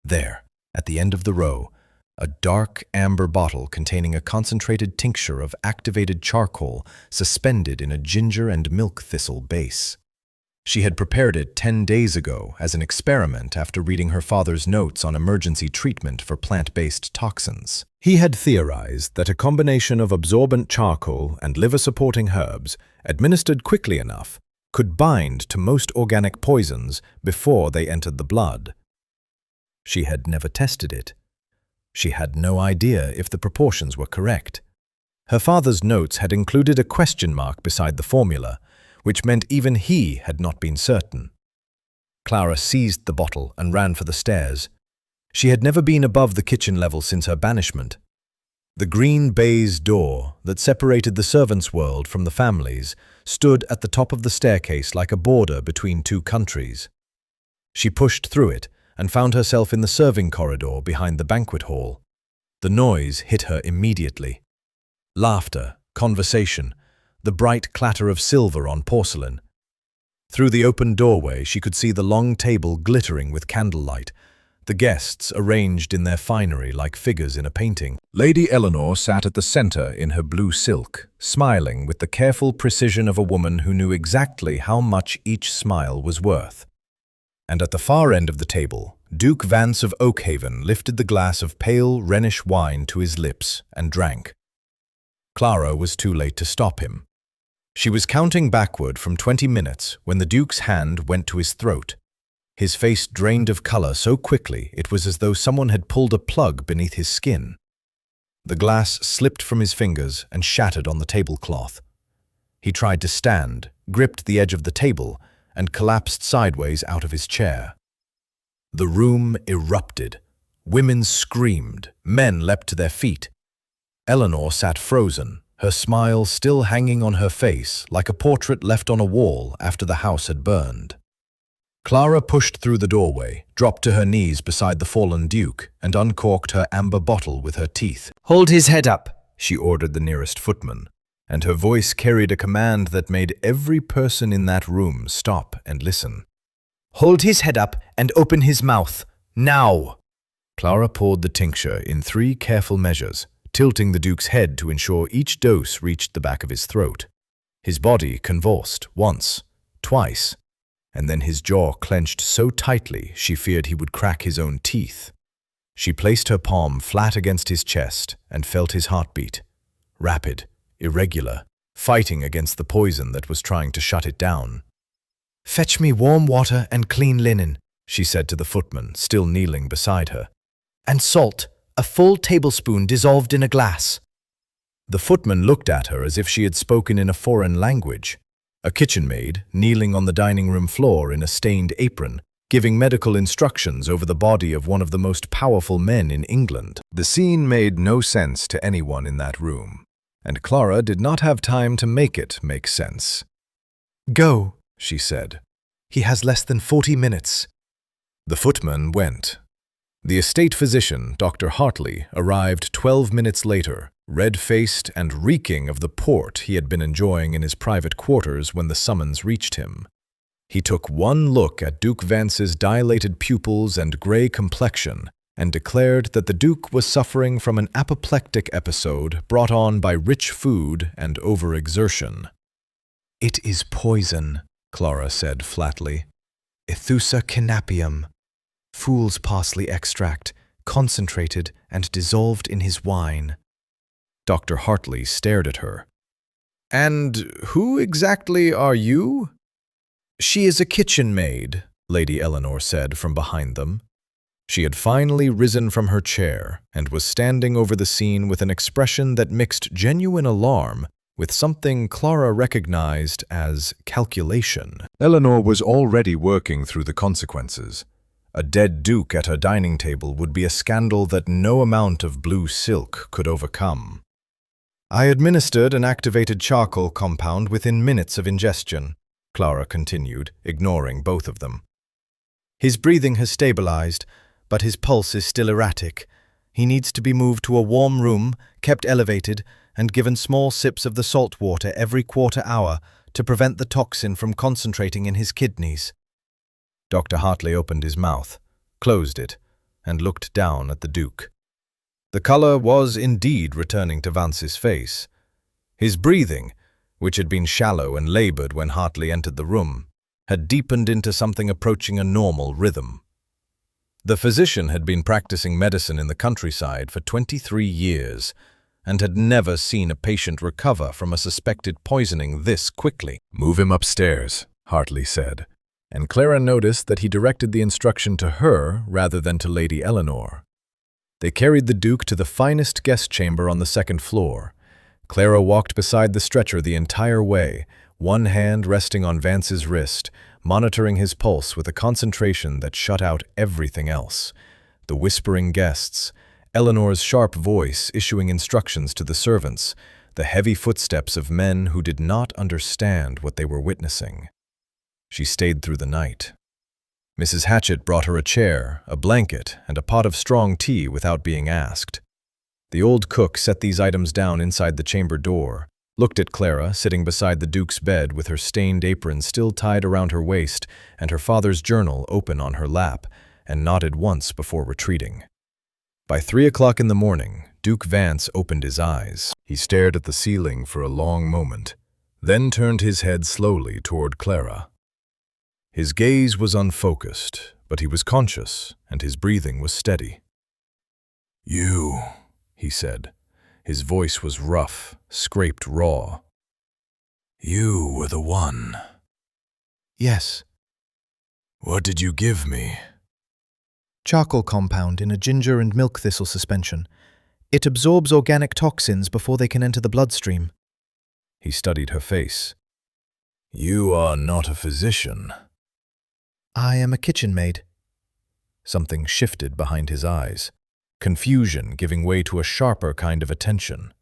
There, at the end of the row, a dark amber bottle containing a concentrated tincture of activated charcoal suspended in a ginger and milk thistle base. She had prepared it 10 days ago as an experiment after reading her father's notes on emergency treatment for plant-based toxins. He had theorized that a combination of absorbent charcoal and liver-supporting herbs, administered quickly enough, could bind to most organic poisons before they entered the blood. She had never tested it. She had no idea if the proportions were correct. Her father's notes had included a question mark beside the formula, which meant even he had not been certain. Clara seized the bottle and ran for the stairs. She had never been above the kitchen level since her banishment. The green baize door that separated the servants' world from the family's stood at the top of the staircase like a border between two countries. She pushed through it and found herself in the serving corridor behind the banquet hall. The noise hit her immediately. Laughter, conversation, the bright clatter of silver on porcelain. Through the open doorway she could see the long table glittering with candlelight, the guests arranged in their finery like figures in a painting. Lady Eleanor sat at the center in her blue silk, smiling with the careful precision of a woman who knew exactly how much each smile was worth. And at the far end of the table, Duke Vance of Oakhaven lifted the glass of pale Rhenish wine to his lips and drank. Clara was too late to stop him. She was counting backward from 20 minutes when the Duke's hand went to his throat. His face drained of color so quickly it was as though someone had pulled a plug beneath his skin. The glass slipped from his fingers and shattered on the tablecloth. He tried to stand, gripped the edge of the table, and collapsed sideways out of his chair. The room erupted. Women screamed. Men leapt to their feet. Eleanor sat frozen, her smile still hanging on her face like a portrait left on a wall after the house had burned. Clara pushed through the doorway, dropped to her knees beside the fallen Duke, and uncorked her amber bottle with her teeth. "Hold his head up," she ordered the nearest footman, and her voice carried a command that made every person in that room stop and listen. "Hold his head up and open his mouth. Now!" Clara poured the tincture in 3 careful measures, tilting the Duke's head to ensure each dose reached the back of his throat. His body convulsed once, twice, and then his jaw clenched so tightly she feared he would crack his own teeth. She placed her palm flat against his chest and felt his heartbeat, rapid, irregular, fighting against the poison that was trying to shut it down. "Fetch me warm water and clean linen," she said to the footman, still kneeling beside her. "And salt, a full tablespoon dissolved in a glass." The footman looked at her as if she had spoken in a foreign language. A kitchen maid, kneeling on the dining room floor in a stained apron, giving medical instructions over the body of one of the most powerful men in England. The scene made no sense to anyone in that room, and Clara did not have time to make it make sense. "Go," she said. "He has less than 40 minutes." The footman went. The estate physician, Dr. Hartley, arrived 12 minutes later, red-faced and reeking of the port he had been enjoying in his private quarters when the summons reached him. He took one look at Duke Vance's dilated pupils and gray complexion and declared that the Duke was suffering from an apoplectic episode brought on by rich food and overexertion. "It is poison," Clara said flatly. "Ethusa canapium. Fool's parsley extract, concentrated and dissolved in his wine." Dr. Hartley stared at her. "And who exactly are you?" "She is a kitchen maid," Lady Eleanor said from behind them. She had finally risen from her chair and was standing over the scene with an expression that mixed genuine alarm with something Clara recognized as calculation. Eleanor was already working through the consequences. A dead duke at her dining table would be a scandal that no amount of blue silk could overcome. "I administered an activated charcoal compound within minutes of ingestion," Clara continued, ignoring both of them. "His breathing has stabilized, but his pulse is still erratic. He needs to be moved to a warm room, kept elevated, and given small sips of the salt water every quarter hour to prevent the toxin from concentrating in his kidneys." Dr. Hartley opened his mouth, closed it, and looked down at the Duke. The color was indeed returning to Vance's face. His breathing, which had been shallow and labored when Hartley entered the room, had deepened into something approaching a normal rhythm. The physician had been practicing medicine in the countryside for 23 years and had never seen a patient recover from a suspected poisoning this quickly. "Move him upstairs," Hartley said, and Clara noticed that he directed the instruction to her rather than to Lady Eleanor. They carried the Duke to the finest guest chamber on the second floor. Clara walked beside the stretcher the entire way, one hand resting on Vance's wrist, monitoring his pulse with a concentration that shut out everything else. The whispering guests, Eleanor's sharp voice issuing instructions to the servants, the heavy footsteps of men who did not understand what they were witnessing. She stayed through the night. Mrs. Hatchett brought her a chair, a blanket, and a pot of strong tea without being asked. The old cook set these items down inside the chamber door, looked at Clara sitting beside the Duke's bed with her stained apron still tied around her waist and her father's journal open on her lap, and nodded once before retreating. By 3 o'clock in the morning, Duke Vance opened his eyes. He stared at the ceiling for a long moment, then turned his head slowly toward Clara. His gaze was unfocused, but he was conscious, and his breathing was steady. "You," he said. His voice was rough, scraped raw. "You were the one." "Yes." "What did you give me?" "Charcoal compound in a ginger and milk thistle suspension. It absorbs organic toxins before they can enter the bloodstream." He studied her face. "You are not a physician." "I am a kitchen maid." Something shifted behind his eyes, confusion giving way to a sharper kind of attention.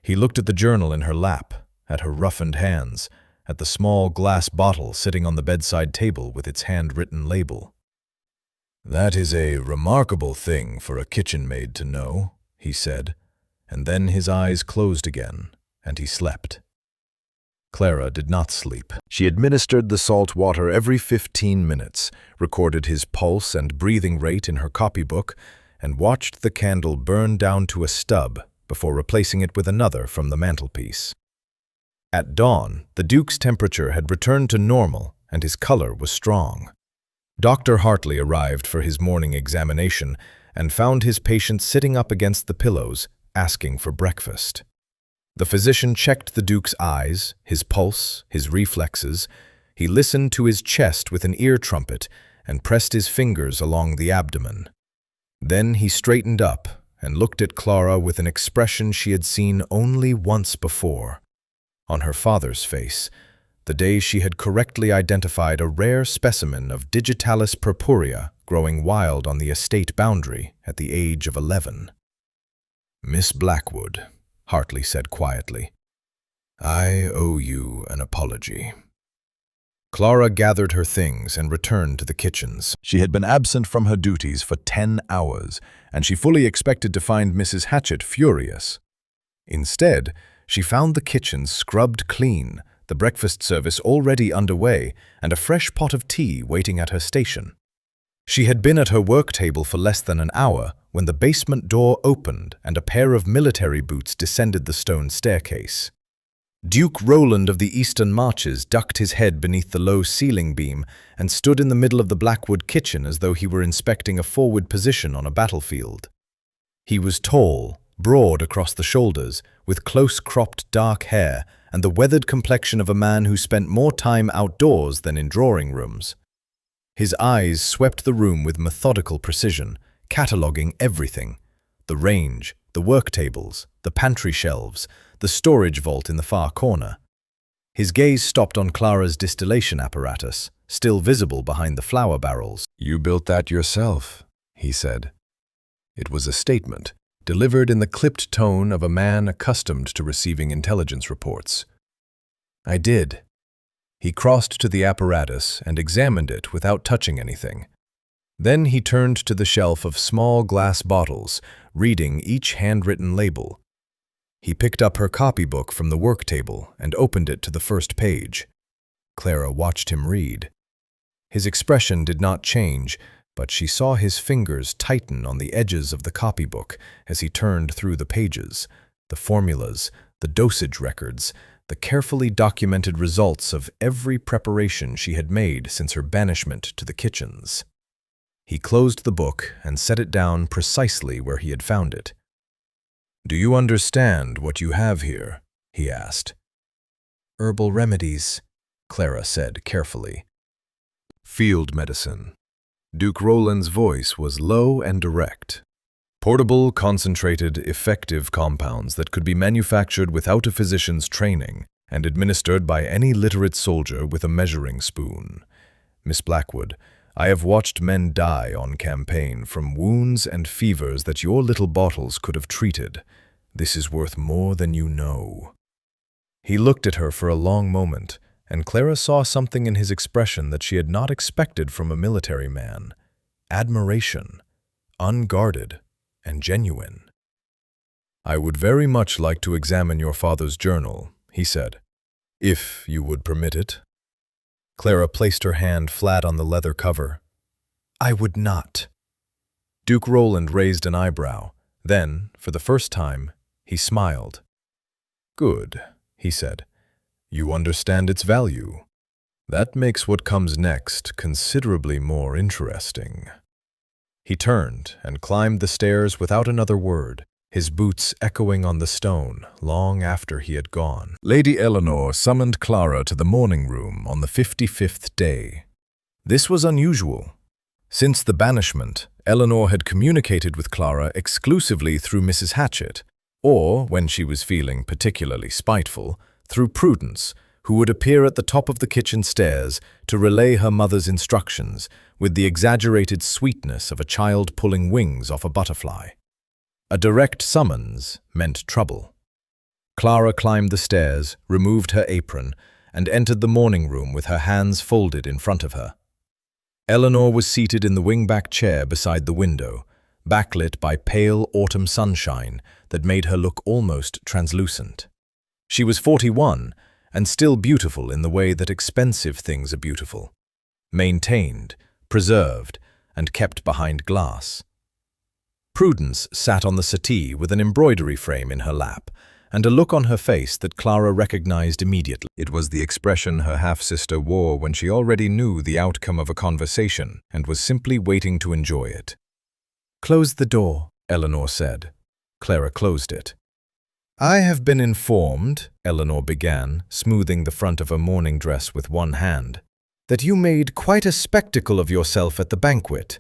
He looked at the journal in her lap, at her roughened hands, at the small glass bottle sitting on the bedside table with its handwritten label. "That is a remarkable thing for a kitchen maid to know," he said, and then his eyes closed again, and he slept. Clara did not sleep. She administered the salt water every 15 minutes, recorded his pulse and breathing rate in her copybook, and watched the candle burn down to a stub before replacing it with another from the mantelpiece. At dawn, the Duke's temperature had returned to normal and his color was strong. Dr. Hartley arrived for his morning examination and found his patient sitting up against the pillows, asking for breakfast. The physician checked the Duke's eyes, his pulse, his reflexes. He listened to his chest with an ear trumpet and pressed his fingers along the abdomen. Then he straightened up and looked at Clara with an expression she had seen only once before. On her father's face, the day she had correctly identified a rare specimen of Digitalis purpurea growing wild on the estate boundary at the age of 11. "Miss Blackwood," Hartley said quietly, "I owe you an apology." Clara gathered her things and returned to the kitchens. She had been absent from her duties for 10 hours, and she fully expected to find Mrs. Hatchett furious. Instead, she found the kitchen scrubbed clean, the breakfast service already underway, and a fresh pot of tea waiting at her station. She had been at her work table for less than an hour when the basement door opened and a pair of military boots descended the stone staircase. Duke Roland of the Eastern Marches ducked his head beneath the low ceiling beam and stood in the middle of the Blackwood kitchen as though he were inspecting a forward position on a battlefield. He was tall, broad across the shoulders, with close-cropped dark hair and the weathered complexion of a man who spent more time outdoors than in drawing rooms. His eyes swept the room with methodical precision, cataloguing everything: the range, the work tables, the pantry shelves, the storage vault in the far corner. His gaze stopped on Clara's distillation apparatus, still visible behind the flour barrels. "You built that yourself," he said. It was a statement, delivered in the clipped tone of a man accustomed to receiving intelligence reports. "I did." He crossed to the apparatus and examined it without touching anything. Then he turned to the shelf of small glass bottles, reading each handwritten label. He picked up her copybook from the work table and opened it to the first page. Clara watched him read. His expression did not change, but she saw his fingers tighten on the edges of the copybook as he turned through the pages, the formulas, the dosage records, the carefully documented results of every preparation she had made since her banishment to the kitchens. He closed the book and set it down precisely where he had found it. "Do you understand what you have here?" he asked. "Herbal remedies," Clara said carefully. "Field medicine." Duke Roland's voice was low and direct. "Portable, concentrated, effective compounds that could be manufactured without a physician's training and administered by any literate soldier with a measuring spoon. Miss Blackwood, I have watched men die on campaign from wounds and fevers that your little bottles could have treated. This is worth more than you know." He looked at her for a long moment, and Clara saw something in his expression that she had not expected from a military man: admiration, unguarded and genuine. "I would very much like to examine your father's journal," he said, "if you would permit it." Clara placed her hand flat on the leather cover. "I would not." Duke Roland raised an eyebrow. Then, for the first time, he smiled. "Good," he said. "You understand its value. That makes what comes next considerably more interesting." He turned and climbed the stairs without another word, his boots echoing on the stone long after he had gone. Lady Eleanor summoned Clara to the morning room on the 55th day. This was unusual. Since the banishment, Eleanor had communicated with Clara exclusively through Mrs. Hatchett, or, when she was feeling particularly spiteful, through Prudence, who would appear at the top of the kitchen stairs to relay her mother's instructions with the exaggerated sweetness of a child pulling wings off a butterfly. A direct summons meant trouble. Clara climbed the stairs, removed her apron, and entered the morning room with her hands folded in front of her. Eleanor was seated in the wing-back chair beside the window, backlit by pale autumn sunshine that made her look almost translucent. She was 41, and still beautiful in the way that expensive things are beautiful: maintained, preserved, and kept behind glass. Prudence sat on the settee with an embroidery frame in her lap, and a look on her face that Clara recognized immediately. It was the expression her half-sister wore when she already knew the outcome of a conversation and was simply waiting to enjoy it. "Close the door," Eleanor said. Clara closed it. "I have been informed," Eleanor began, smoothing the front of her morning dress with one hand, "that you made quite a spectacle of yourself at the banquet,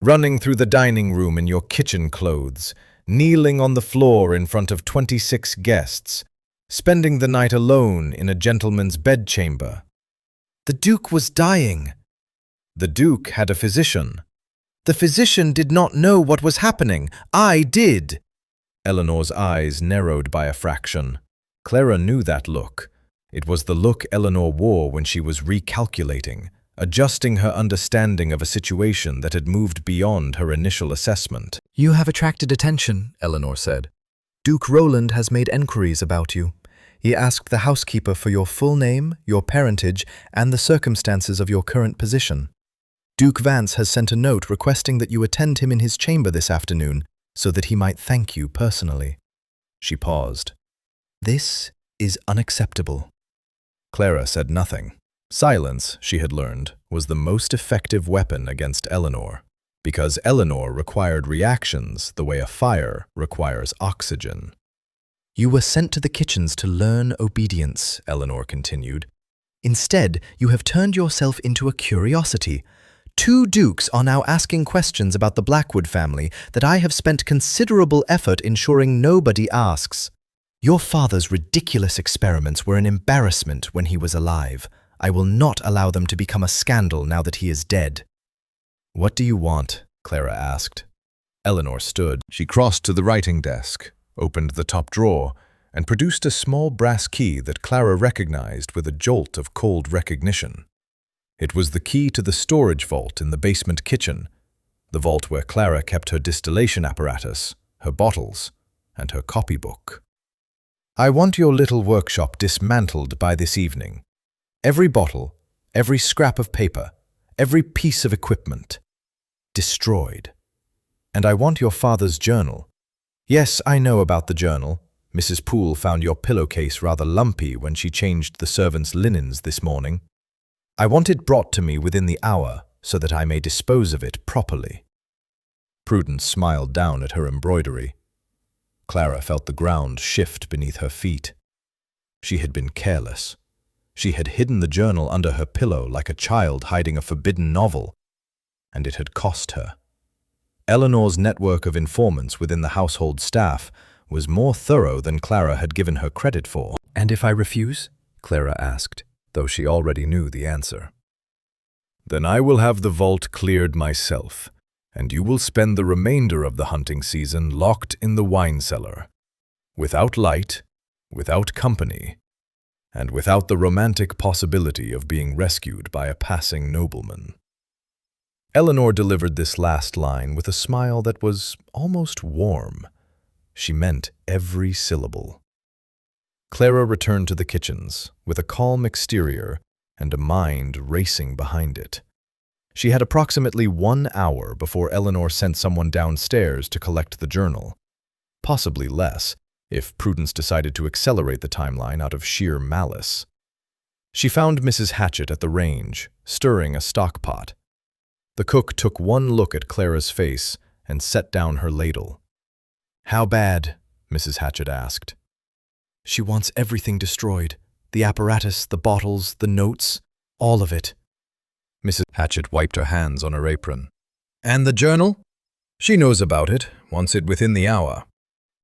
running through the dining room in your kitchen clothes, kneeling on the floor in front of 26 guests, spending the night alone in a gentleman's bedchamber. The Duke was dying. The Duke had a physician. The physician did not know what was happening. I did." Eleanor's eyes narrowed by a fraction. Clara knew that look. It was the look Eleanor wore when she was recalculating, adjusting her understanding of a situation that had moved beyond her initial assessment. "You have attracted attention," Eleanor said. "Duke Roland has made enquiries about you. He asked the housekeeper for your full name, your parentage, and the circumstances of your current position. Duke Vance has sent a note requesting that you attend him in his chamber this afternoon so that he might thank you personally." She paused. "This is unacceptable." Clara said nothing. Silence, she had learned, was the most effective weapon against Eleanor, because Eleanor required reactions the way a fire requires oxygen. "You were sent to the kitchens to learn obedience," Eleanor continued. "Instead, you have turned yourself into a curiosity. 2 dukes are now asking questions about the Blackwood family that I have spent considerable effort ensuring nobody asks. Your father's ridiculous experiments were an embarrassment when he was alive. I will not allow them to become a scandal now that he is dead." "What do you want?" Clara asked. Eleanor stood. She crossed to the writing desk, opened the top drawer, and produced a small brass key that Clara recognized with a jolt of cold recognition. It was the key to the storage vault in the basement kitchen, the vault where Clara kept her distillation apparatus, her bottles, and her copybook. "I want your little workshop dismantled by this evening. Every bottle, every scrap of paper, every piece of equipment. Destroyed. And I want your father's journal. Yes, I know about the journal. Mrs. Poole found your pillowcase rather lumpy when she changed the servants' linens this morning. I want it brought to me within the hour so that I may dispose of it properly." Prudence smiled down at her embroidery. Clara felt the ground shift beneath her feet. She had been careless. She had hidden the journal under her pillow like a child hiding a forbidden novel, and it had cost her. Eleanor's network of informants within the household staff was more thorough than Clara had given her credit for. "And if I refuse?" Clara asked, though she already knew the answer. "Then I will have the vault cleared myself, and you will spend the remainder of the hunting season locked in the wine cellar, without light, without company, and without the romantic possibility of being rescued by a passing nobleman." Eleanor delivered this last line with a smile that was almost warm. She meant every syllable. Clara returned to the kitchens with a calm exterior and a mind racing behind it. She had approximately 1 hour before Eleanor sent someone downstairs to collect the journal. Possibly less, if Prudence decided to accelerate the timeline out of sheer malice. She found Mrs. Hatchett at the range, stirring a stock pot. The cook took one look at Clara's face and set down her ladle. "How bad?" Mrs. Hatchett asked. "She wants everything destroyed. The apparatus, the bottles, the notes, all of it." Mrs. Hatchett wiped her hands on her apron. "And the journal?" "She knows about it, wants it within the hour."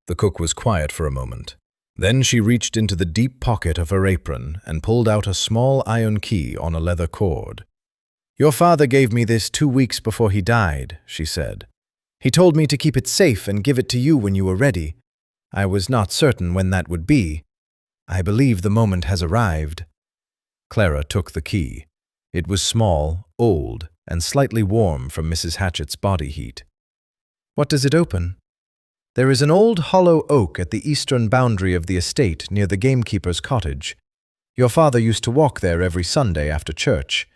The cook was quiet for a moment. Then she reached into the deep pocket of her apron and pulled out a small iron key on a leather cord. "Your father gave me this 2 weeks before he died," she said. "He told me to keep it safe and give it to you when you were ready. I was not certain when that would be. I believe the moment has arrived." Clara took the key. It was small, old, and slightly warm from Mrs. Hatchett's body heat. "What does it open?" "There is an old hollow oak at the eastern boundary of the estate near the gamekeeper's cottage. Your father used to walk there every Sunday after church.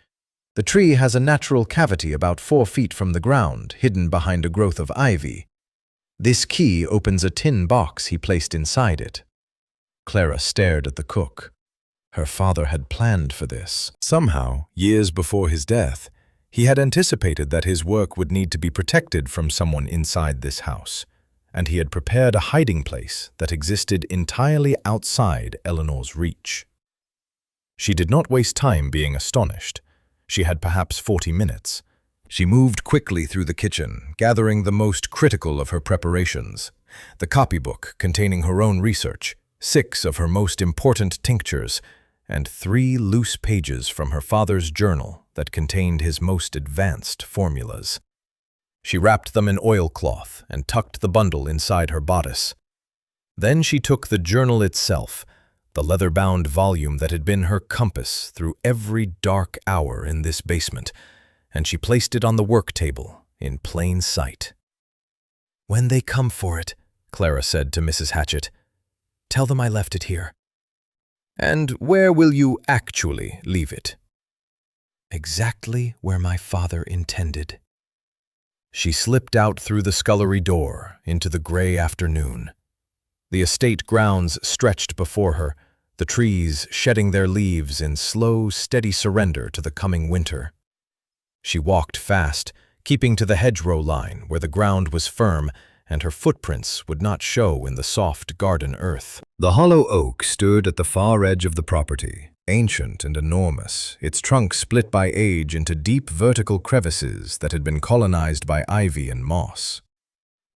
The tree has a natural cavity about 4 feet from the ground, hidden behind a growth of ivy. This key opens a tin box he placed inside it." Clara stared at the cook. Her father had planned for this. Somehow, years before his death, he had anticipated that his work would need to be protected from someone inside this house, and he had prepared a hiding place that existed entirely outside Eleanor's reach. She did not waste time being astonished. She had perhaps 40 minutes. She moved quickly through the kitchen, gathering the most critical of her preparations: the copybook containing her own research, 6 of her most important tinctures, and 3 loose pages from her father's journal that contained his most advanced formulas. She wrapped them in oilcloth and tucked the bundle inside her bodice. Then she took the journal itself, the leather-bound volume that had been her compass through every dark hour in this basement, and she placed it on the work table in plain sight. "When they come for it," Clara said to Mrs. Hatchett, "tell them I left it here." "And where will you actually leave it?" "Exactly where my father intended." She slipped out through the scullery door into the gray afternoon. The estate grounds stretched before her, the trees shedding their leaves in slow, steady surrender to the coming winter. She walked fast, keeping to the hedgerow line where the ground was firm and her footprints would not show in the soft garden earth. The hollow oak stood at the far edge of the property, ancient and enormous, its trunk split by age into deep vertical crevices that had been colonized by ivy and moss.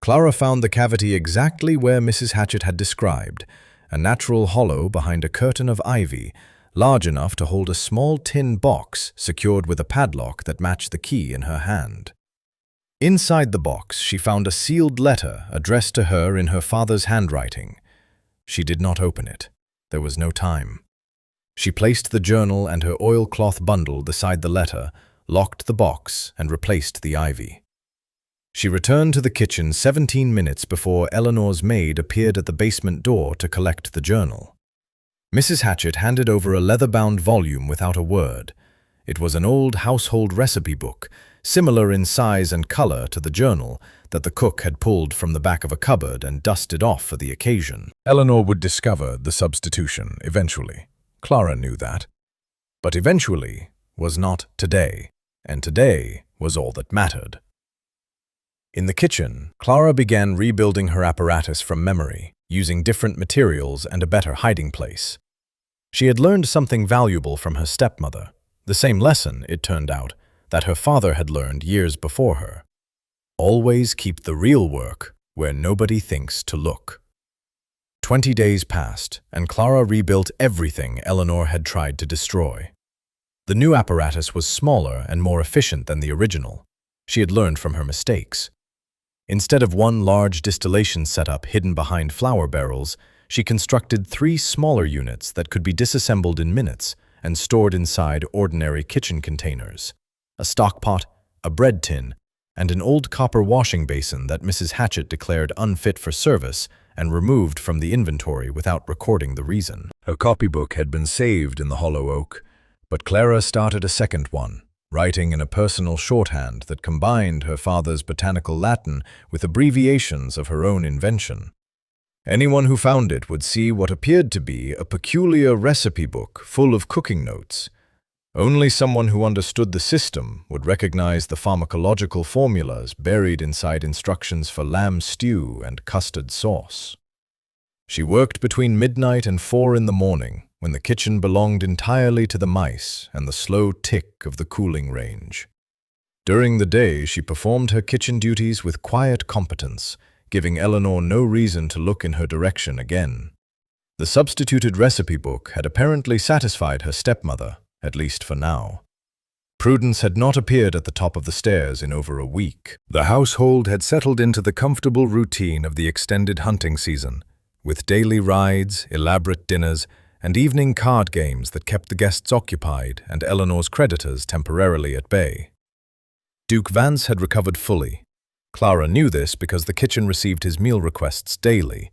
Clara found the cavity exactly where Mrs. Hatchett had described, a natural hollow behind a curtain of ivy, large enough to hold a small tin box secured with a padlock that matched the key in her hand. Inside the box, she found a sealed letter addressed to her in her father's handwriting. She did not open it. There was no time. She placed the journal and her oilcloth bundle beside the letter, locked the box, and replaced the ivy. She returned to the kitchen 17 minutes before Eleanor's maid appeared at the basement door to collect the journal. Mrs. Hatchett handed over a leather-bound volume without a word. It was an old household recipe book, similar in size and color to the journal that the cook had pulled from the back of a cupboard and dusted off for the occasion. Eleanor would discover the substitution eventually. Clara knew that. But eventually was not today, and today was all that mattered. In the kitchen, Clara began rebuilding her apparatus from memory, using different materials and a better hiding place. She had learned something valuable from her stepmother, the same lesson, it turned out, that her father had learned years before her. Always keep the real work where nobody thinks to look. 20 days passed, and Clara rebuilt everything Eleanor had tried to destroy. The new apparatus was smaller and more efficient than the original. She had learned from her mistakes. Instead of one large distillation setup hidden behind flour barrels, she constructed 3 smaller units that could be disassembled in minutes and stored inside ordinary kitchen containers: a stockpot, a bread tin, and an old copper washing basin that Mrs. Hatchett declared unfit for service and removed from the inventory without recording the reason. Her copybook had been saved in the hollow oak, but Clara started a second one, writing in a personal shorthand that combined her father's botanical Latin with abbreviations of her own invention. Anyone who found it would see what appeared to be a peculiar recipe book full of cooking notes. Only someone who understood the system would recognize the pharmacological formulas buried inside instructions for lamb stew and custard sauce. She worked between midnight and 4 in the morning, when the kitchen belonged entirely to the mice and the slow tick of the cooling range. During the day, she performed her kitchen duties with quiet competence, giving Eleanor no reason to look in her direction again. The substituted recipe book had apparently satisfied her stepmother, at least for now. Prudence had not appeared at the top of the stairs in over a week. The household had settled into the comfortable routine of the extended hunting season, with daily rides, elaborate dinners, and evening card games that kept the guests occupied and Eleanor's creditors temporarily at bay. Duke Vance had recovered fully. Clara knew this because the kitchen received his meal requests daily,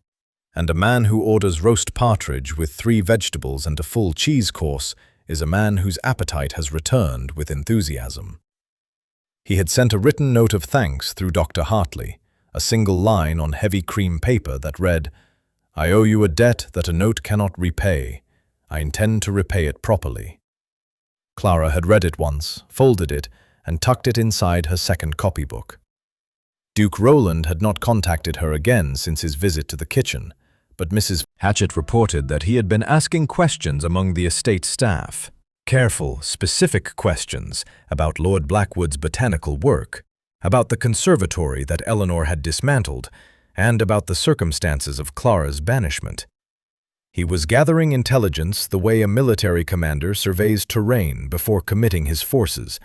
and a man who orders roast partridge with 3 vegetables and a full cheese course is a man whose appetite has returned with enthusiasm. He had sent a written note of thanks through Dr. Hartley, a single line on heavy cream paper that read, "I owe you a debt that a note cannot repay. I intend to repay it properly." Clara had read it once, folded it, and tucked it inside her second copybook. Duke Roland had not contacted her again since his visit to the kitchen, but Mrs. Hatchett reported that he had been asking questions among the estate staff. Careful, specific questions about Lord Blackwood's botanical work, about the conservatory that Eleanor had dismantled, and about the circumstances of Clara's banishment. He was gathering intelligence the way a military commander surveys terrain before committing his forces,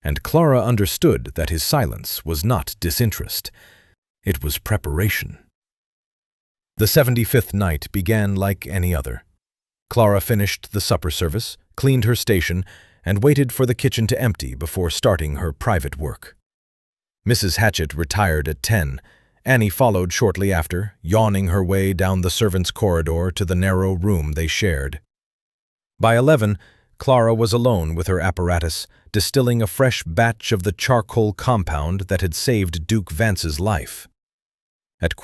and Clara understood that his silence was not disinterest. It was preparation. The 75th night began like any other. Clara finished the supper service, cleaned her station, and waited for the kitchen to empty before starting her private work. Mrs. Hatchett retired at 10. Annie followed shortly after, yawning her way down the servants' corridor to the narrow room they shared. By 11, Clara was alone with her apparatus, distilling a fresh batch of the charcoal compound that had saved Duke Vance's life. At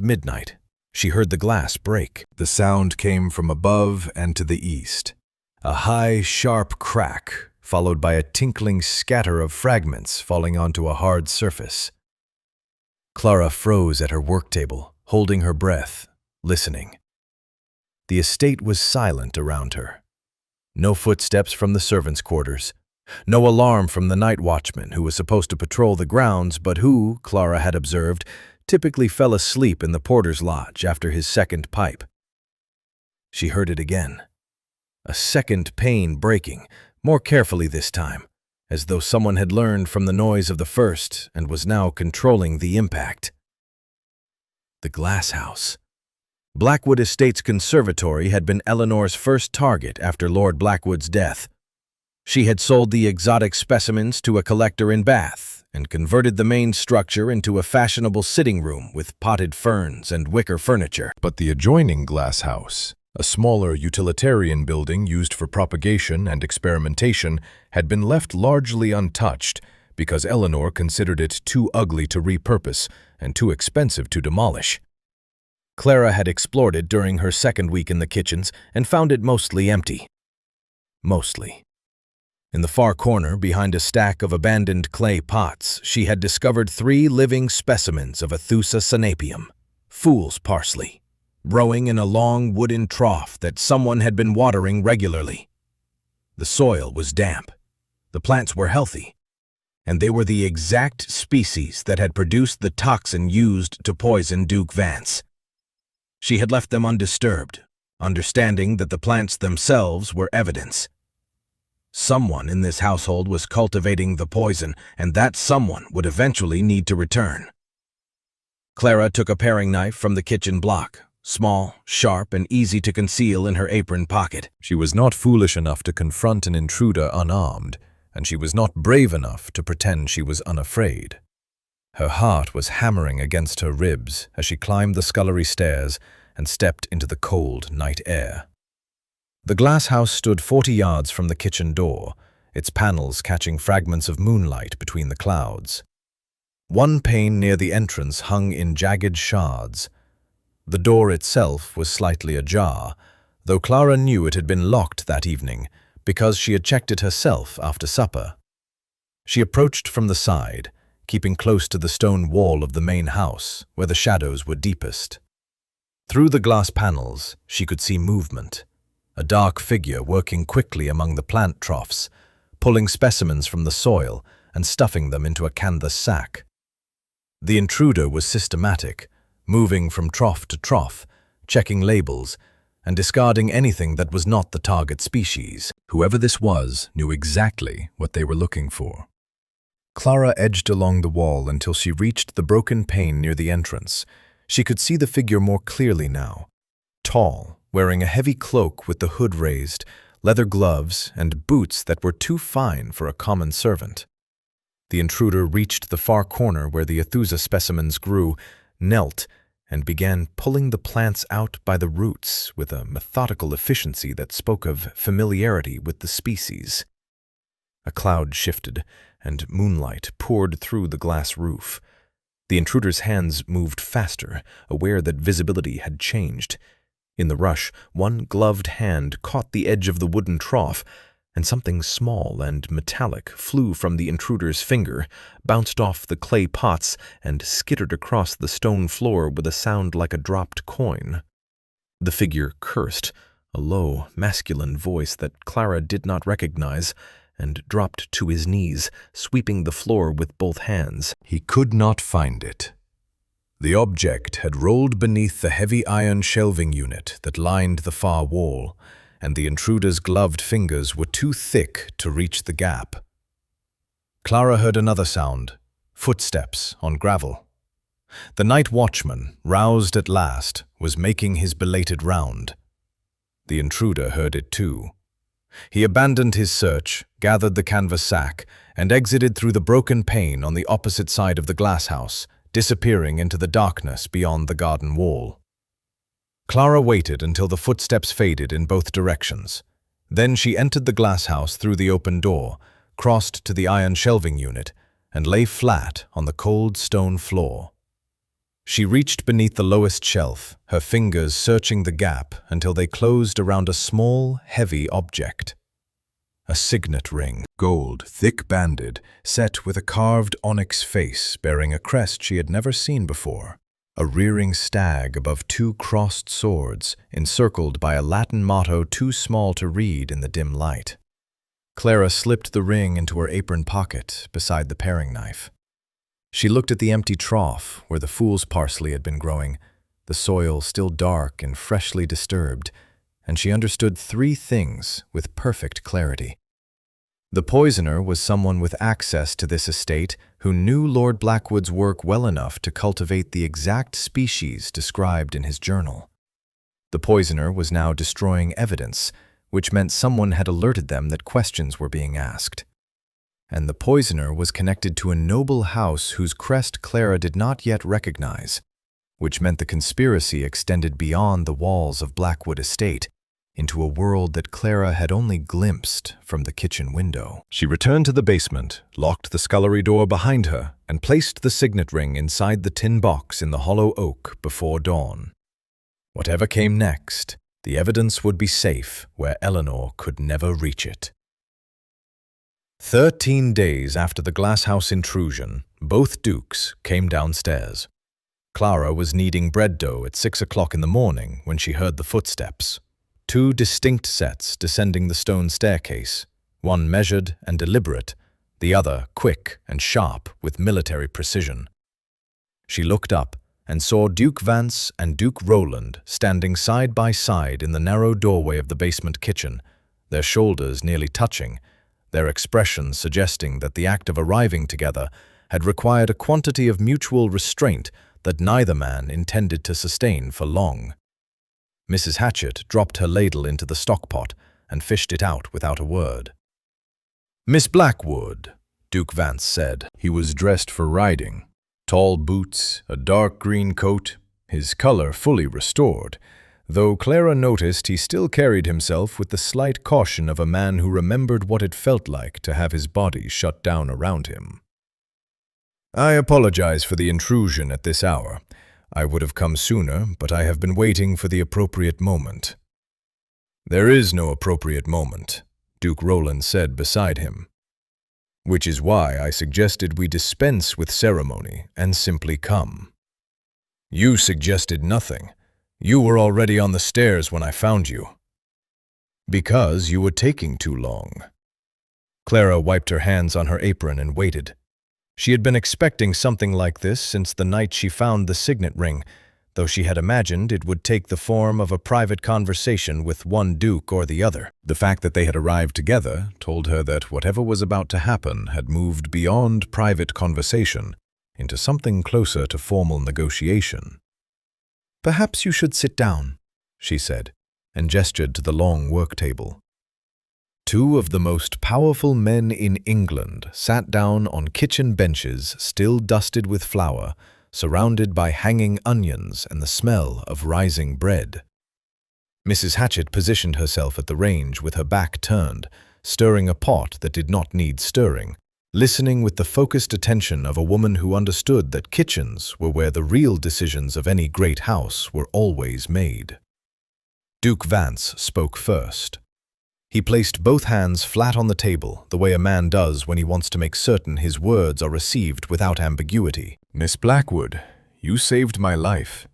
midnight, she heard the glass break. The sound came from above and to the east. A high, sharp crack, followed by a tinkling scatter of fragments falling onto a hard surface. Clara froze at her work table, holding her breath, listening. The estate was silent around her. No footsteps from the servants' quarters. No alarm from the night watchman who was supposed to patrol the grounds but who, Clara had observed, typically fell asleep in the porter's lodge after his second pipe. She heard it again. A second pane breaking, more carefully this time, as though someone had learned from the noise of the first and was now controlling the impact. The glass house. Blackwood Estate's conservatory had been Eleanor's first target after Lord Blackwood's death. She had sold the exotic specimens to a collector in Bath and converted the main structure into a fashionable sitting room with potted ferns and wicker furniture. But the adjoining glass house, a smaller utilitarian building used for propagation and experimentation, had been left largely untouched because Eleanor considered it too ugly to repurpose and too expensive to demolish. Clara had explored it during her second week in the kitchens and found it mostly empty. Mostly. In the far corner, behind a stack of abandoned clay pots, she had discovered 3 living specimens of Ethusa sanapium, fool's parsley, growing in a long wooden trough that someone had been watering regularly. The soil was damp, the plants were healthy, and they were the exact species that had produced the toxin used to poison Duke Vance. She had left them undisturbed, understanding that the plants themselves were evidence. Someone in this household was cultivating the poison, and that someone would eventually need to return. Clara took a paring knife from the kitchen block, small, sharp, and easy to conceal in her apron pocket. She was not foolish enough to confront an intruder unarmed, and she was not brave enough to pretend she was unafraid. Her heart was hammering against her ribs as she climbed the scullery stairs and stepped into the cold night air. The glass house stood 40 yards from the kitchen door, its panels catching fragments of moonlight between the clouds. One pane near the entrance hung in jagged shards. The door itself was slightly ajar, though Clara knew it had been locked that evening because she had checked it herself after supper. She approached from the side, keeping close to the stone wall of the main house, where the shadows were deepest. Through the glass panels, she could see movement, a dark figure working quickly among the plant troughs, pulling specimens from the soil and stuffing them into a canvas sack. The intruder was systematic, moving from trough to trough, checking labels, and discarding anything that was not the target species. Whoever this was knew exactly what they were looking for. Clara edged along the wall until she reached the broken pane near the entrance. She could see the figure more clearly now. Tall, wearing a heavy cloak with the hood raised, leather gloves, and boots that were too fine for a common servant. The intruder reached the far corner where the Ethusa specimens grew, knelt, and began pulling the plants out by the roots with a methodical efficiency that spoke of familiarity with the species. A cloud shifted, and moonlight poured through the glass roof. The intruder's hands moved faster, aware that visibility had changed. In the rush, one gloved hand caught the edge of the wooden trough, and something small and metallic flew from the intruder's finger, bounced off the clay pots, and skittered across the stone floor with a sound like a dropped coin. The figure cursed, a low, masculine voice that Clara did not recognize, and dropped to his knees, sweeping the floor with both hands. He could not find it. The object had rolled beneath the heavy iron shelving unit that lined the far wall, and the intruder's gloved fingers were too thick to reach the gap. Clara heard another sound, footsteps on gravel. The night watchman, roused at last, was making his belated round. The intruder heard it too. He abandoned his search, gathered the canvas sack, and exited through the broken pane on the opposite side of the glass house, disappearing into the darkness beyond the garden wall. Clara waited until the footsteps faded in both directions. Then she entered the glass house through the open door, crossed to the iron shelving unit, and lay flat on the cold stone floor. She reached beneath the lowest shelf, her fingers searching the gap until they closed around a small, heavy object. A signet ring, gold, thick-banded, set with a carved onyx face bearing a crest she had never seen before. a rearing stag above two crossed swords, encircled by a Latin motto too small to read in the dim light. Clara slipped the ring into her apron pocket beside the paring knife. She looked at the empty trough where the fool's parsley had been growing, the soil still dark and freshly disturbed, and she understood three things with perfect clarity. The poisoner was someone with access to this estate who knew Lord Blackwood's work well enough to cultivate the exact species described in his journal. The poisoner was now destroying evidence, which meant someone had alerted them that questions were being asked. And the poisoner was connected to a noble house whose crest Clara did not yet recognize, which meant the conspiracy extended beyond the walls of Blackwood Estate into a world that Clara had only glimpsed from the kitchen window. She returned to the basement, locked the scullery door behind her, and placed the signet ring inside the tin box in the hollow oak before dawn. Whatever came next, the evidence would be safe where Eleanor could never reach it. 13 days after the glasshouse intrusion, both dukes came downstairs. Clara was kneading bread dough at 6 o'clock in the morning when she heard the footsteps. Two distinct sets descending the stone staircase, one measured and deliberate, the other quick and sharp with military precision. She looked up and saw Duke Vance and Duke Roland standing side by side in the narrow doorway of the basement kitchen, their shoulders nearly touching, their expressions suggesting that the act of arriving together had required a quantity of mutual restraint that neither man intended to sustain for long. Mrs. Hatchett dropped her ladle into the stockpot and fished it out without a word. "Miss Blackwood," Duke Vance said. He was dressed for riding. Tall boots, a dark green coat, his color fully restored, though Clara noticed he still carried himself with the slight caution of a man who remembered what it felt like to have his body shut down around him. "I apologize for the intrusion at this hour. I would have come sooner, but I have been waiting for the appropriate moment." "There is no appropriate moment," Duke Roland said beside him. "Which is why I suggested we dispense with ceremony and simply come." "You suggested nothing. You were already on the stairs when I found you." "Because you were taking too long." Clara wiped her hands on her apron and waited. She had been expecting something like this since the night she found the signet ring, though she had imagined it would take the form of a private conversation with one duke or the other. The fact that they had arrived together told her that whatever was about to happen had moved beyond private conversation into something closer to formal negotiation. "Perhaps you should sit down," she said, and gestured to the long work table. Two of the most powerful men in England sat down on kitchen benches still dusted with flour, surrounded by hanging onions and the smell of rising bread. Mrs. Hatchett positioned herself at the range with her back turned, stirring a pot that did not need stirring, listening with the focused attention of a woman who understood that kitchens were where the real decisions of any great house were always made. Duke Vance spoke first. He placed both hands flat on the table, the way a man does when he wants to make certain his words are received without ambiguity. "Miss Blackwood, you saved my life.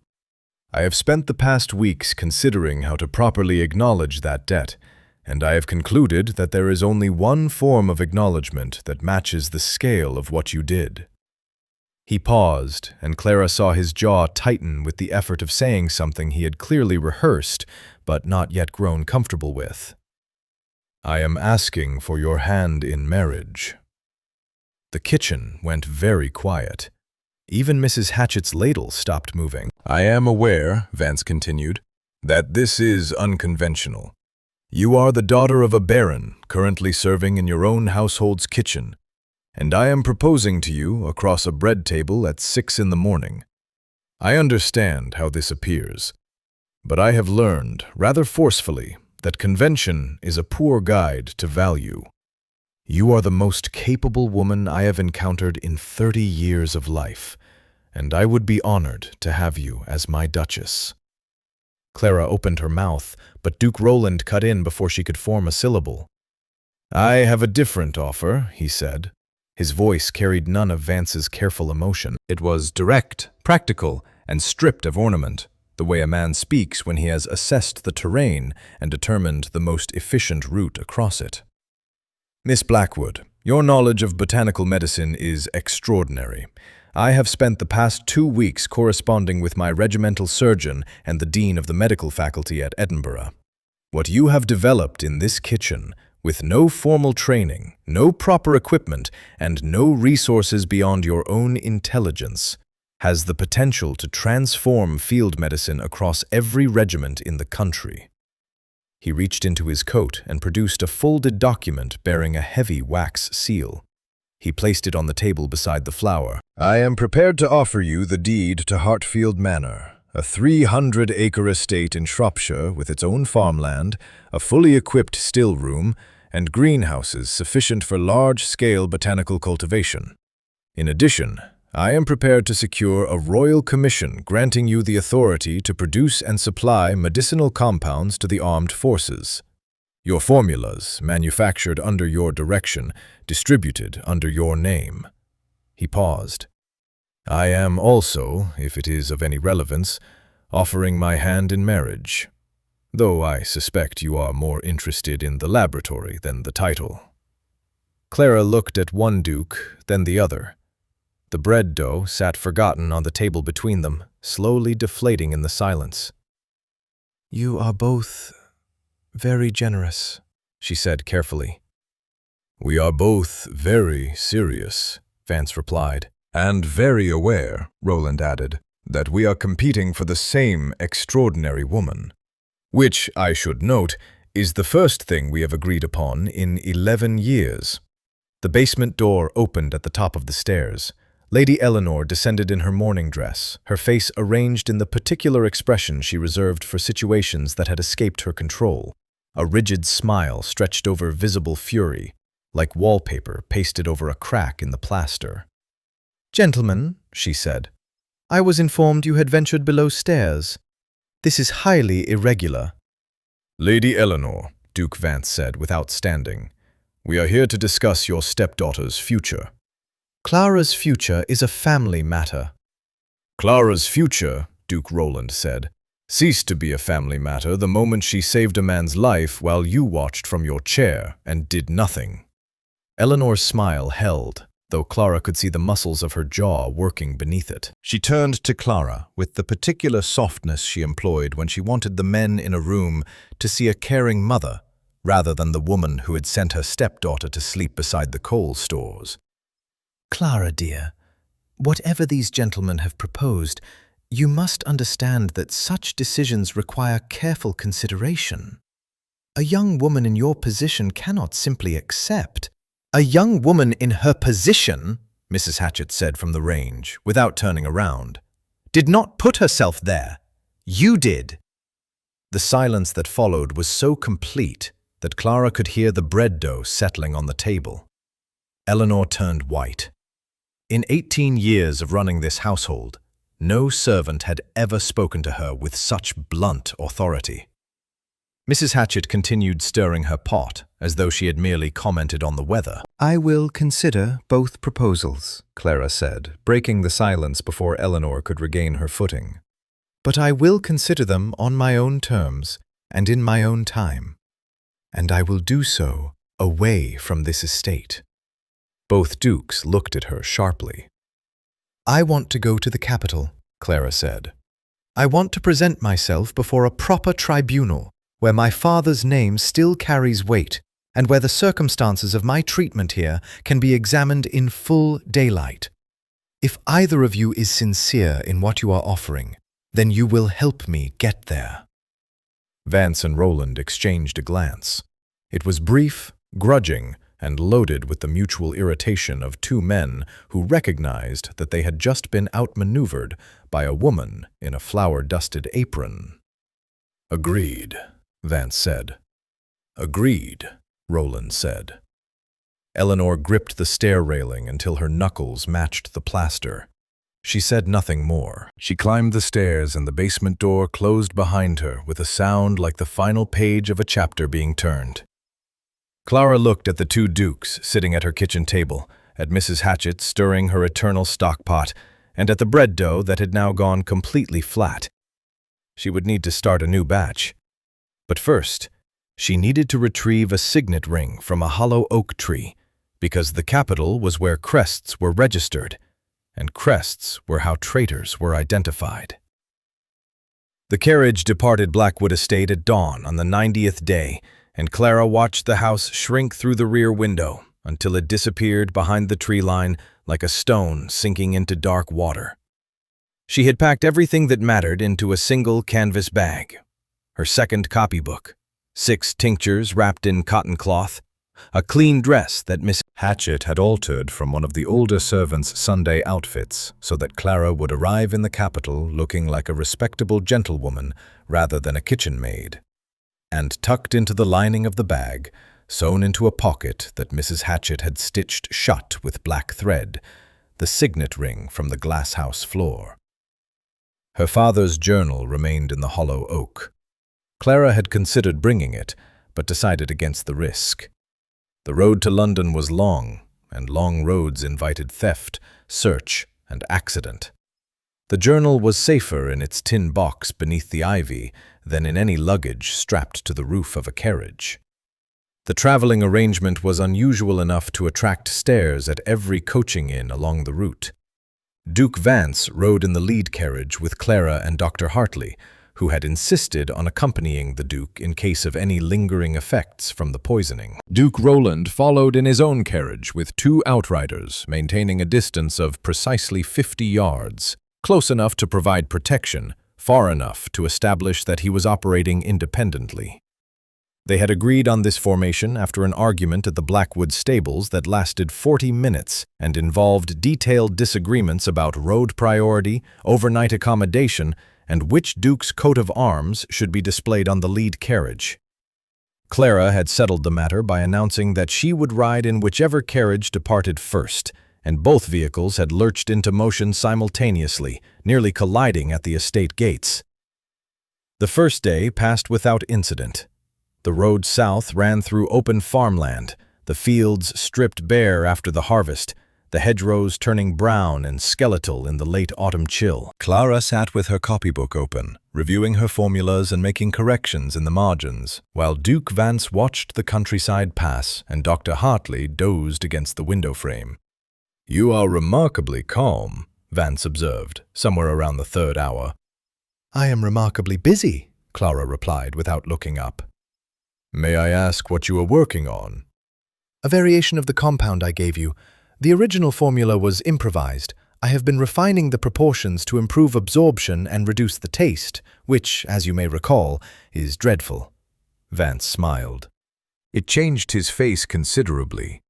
I have spent the past weeks considering how to properly acknowledge that debt, and I have concluded that there is only one form of acknowledgement that matches the scale of what you did." He paused, and Clara saw his jaw tighten with the effort of saying something he had clearly rehearsed but not yet grown comfortable with. "I am asking for your hand in marriage." The kitchen went very quiet. Even Mrs. Hatchett's ladle stopped moving. "I am aware," Vance continued, "that this is unconventional. You are the daughter of a baron currently serving in your own household's kitchen, and I am proposing to you across a bread table at 6 in the morning. I understand how this appears, but I have learned, rather forcefully, that convention is a poor guide to value. You are the most capable woman I have encountered in 30 years of life, and I would be honored to have you as my duchess." Clara opened her mouth, but Duke Roland cut in before she could form a syllable. "I have a different offer," he said. His voice carried none of Vance's careful emotion. It was direct, practical, and stripped of ornament, the way a man speaks when he has assessed the terrain and determined the most efficient route across it. Miss Blackwood, your knowledge of botanical medicine is extraordinary. I have spent the past 2 weeks corresponding with my regimental surgeon and the dean of the medical faculty at Edinburgh. What you have developed in this kitchen, with no formal training, no proper equipment, and no resources beyond your own intelligence, has the potential to transform field medicine across every regiment in the country. He reached into his coat and produced a folded document bearing a heavy wax seal. He placed it on the table beside the flower. I am prepared to offer you the deed to Hartfield Manor, a 300-acre estate in Shropshire with its own farmland, a fully equipped still room, and greenhouses sufficient for large-scale botanical cultivation. In addition, I am prepared to secure a royal commission granting you the authority to produce and supply medicinal compounds to the armed forces. Your formulas, manufactured under your direction, distributed under your name. He paused. I am also, if it is of any relevance, offering my hand in marriage, though I suspect you are more interested in the laboratory than the title. Clara looked at one duke, then the other. The bread dough sat forgotten on the table between them, slowly deflating in the silence. You are both very generous, she said carefully. We are both very serious, Vance replied. And very aware, Roland added, that we are competing for the same extraordinary woman. Which, I should note, is the first thing we have agreed upon in 11 years. The basement door opened at the top of the stairs. Lady Eleanor descended in her morning dress, her face arranged in the particular expression she reserved for situations that had escaped her control. A rigid smile stretched over visible fury, like wallpaper pasted over a crack in the plaster. Gentlemen, she said, I was informed you had ventured below stairs. This is highly irregular. Lady Eleanor, Duke Vance said without standing, we are here to discuss your stepdaughter's future. Clara's future is a family matter. Clara's future, Duke Roland said, ceased to be a family matter the moment she saved a man's life while you watched from your chair and did nothing. Eleanor's smile held, though Clara could see the muscles of her jaw working beneath it. She turned to Clara with the particular softness she employed when she wanted the men in a room to see a caring mother, rather than the woman who had sent her stepdaughter to sleep beside the coal stores. Clara, dear, whatever these gentlemen have proposed, you must understand that such decisions require careful consideration. A young woman in your position cannot simply accept. A young woman in her position, Mrs. Hatchett said from the range, without turning around, did not put herself there. You did. The silence that followed was so complete that Clara could hear the bread dough settling on the table. Eleanor turned white. In 18 years of running this household, no servant had ever spoken to her with such blunt authority. Mrs. Hatchett continued stirring her pot, as though she had merely commented on the weather. I will consider both proposals, Clara said, breaking the silence before Eleanor could regain her footing. But I will consider them on my own terms and in my own time. And I will do so away from this estate. Both dukes looked at her sharply. I want to go to the capital, Clara said. I want to present myself before a proper tribunal, where my father's name still carries weight, and where the circumstances of my treatment here can be examined in full daylight. If either of you is sincere in what you are offering, then you will help me get there. Vance and Roland exchanged a glance. It was brief, grudging, and loaded with the mutual irritation of two men who recognized that they had just been outmaneuvered by a woman in a flour-dusted apron. Agreed, Vance said. Agreed, Roland said. Eleanor gripped the stair railing until her knuckles matched the plaster. She said nothing more. She climbed the stairs and the basement door closed behind her with a sound like the final page of a chapter being turned. Clara looked at the two dukes sitting at her kitchen table, at Mrs. Hatchett stirring her eternal stock pot, and at the bread dough that had now gone completely flat. She would need to start a new batch. But first, she needed to retrieve a signet ring from a hollow oak tree, because the capital was where crests were registered, and crests were how traitors were identified. The carriage departed Blackwood Estate at dawn on the 90th day, and Clara watched the house shrink through the rear window until it disappeared behind the tree line like a stone sinking into dark water. She had packed everything that mattered into a single canvas bag: her second copybook, 6 tinctures wrapped in cotton cloth, a clean dress that Miss Hatchet had altered from one of the older servants' Sunday outfits so that Clara would arrive in the capital looking like a respectable gentlewoman rather than a kitchen maid. And tucked into the lining of the bag, sewn into a pocket that Mrs. Hatchet had stitched shut with black thread, the signet ring from the glass-house floor. Her father's journal remained in the hollow oak. Clara had considered bringing it, but decided against the risk. The road to London was long, and long roads invited theft, search, and accident. The journal was safer in its tin box beneath the ivy than in any luggage strapped to the roof of a carriage. The traveling arrangement was unusual enough to attract stares at every coaching inn along the route. Duke Vance rode in the lead carriage with Clara and Dr. Hartley, who had insisted on accompanying the Duke in case of any lingering effects from the poisoning. Duke Roland followed in his own carriage with 2 outriders, maintaining a distance of precisely 50 yards, close enough to provide protection, far enough to establish that he was operating independently. They had agreed on this formation after an argument at the Blackwood stables that lasted 40 minutes and involved detailed disagreements about road priority, overnight accommodation, and which Duke's coat of arms should be displayed on the lead carriage. Clara had settled the matter by announcing that she would ride in whichever carriage departed first, and both vehicles had lurched into motion simultaneously, nearly colliding at the estate gates. The first day passed without incident. The road south ran through open farmland, the fields stripped bare after the harvest, the hedgerows turning brown and skeletal in the late autumn chill. Clara sat with her copybook open, reviewing her formulas and making corrections in the margins, while Duke Vance watched the countryside pass and Dr. Hartley dozed against the window frame. "You are remarkably calm," Vance observed, somewhere around the 3rd hour. "I am remarkably busy," Clara replied without looking up. "May I ask what you are working on?" "A variation of the compound I gave you. The original formula was improvised. I have been refining the proportions to improve absorption and reduce the taste, which, as you may recall, is dreadful." Vance smiled. It changed his face considerably.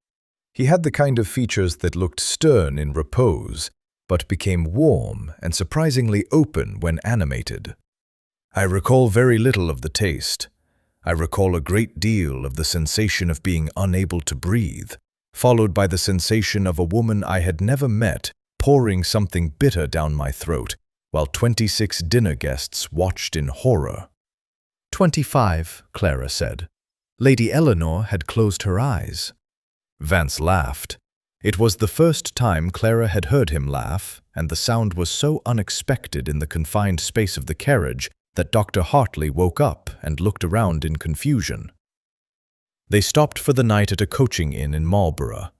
He had the kind of features that looked stern in repose, but became warm and surprisingly open when animated. "I recall very little of the taste. I recall a great deal of the sensation of being unable to breathe, followed by the sensation of a woman I had never met pouring something bitter down my throat, while 26 dinner guests watched in horror." 25, Clara said. Lady Eleanor had closed her eyes. Vance laughed. It was the first time Clara had heard him laugh, and the sound was so unexpected in the confined space of the carriage that Dr. Hartley woke up and looked around in confusion. They stopped for the night at a coaching inn in Marlborough.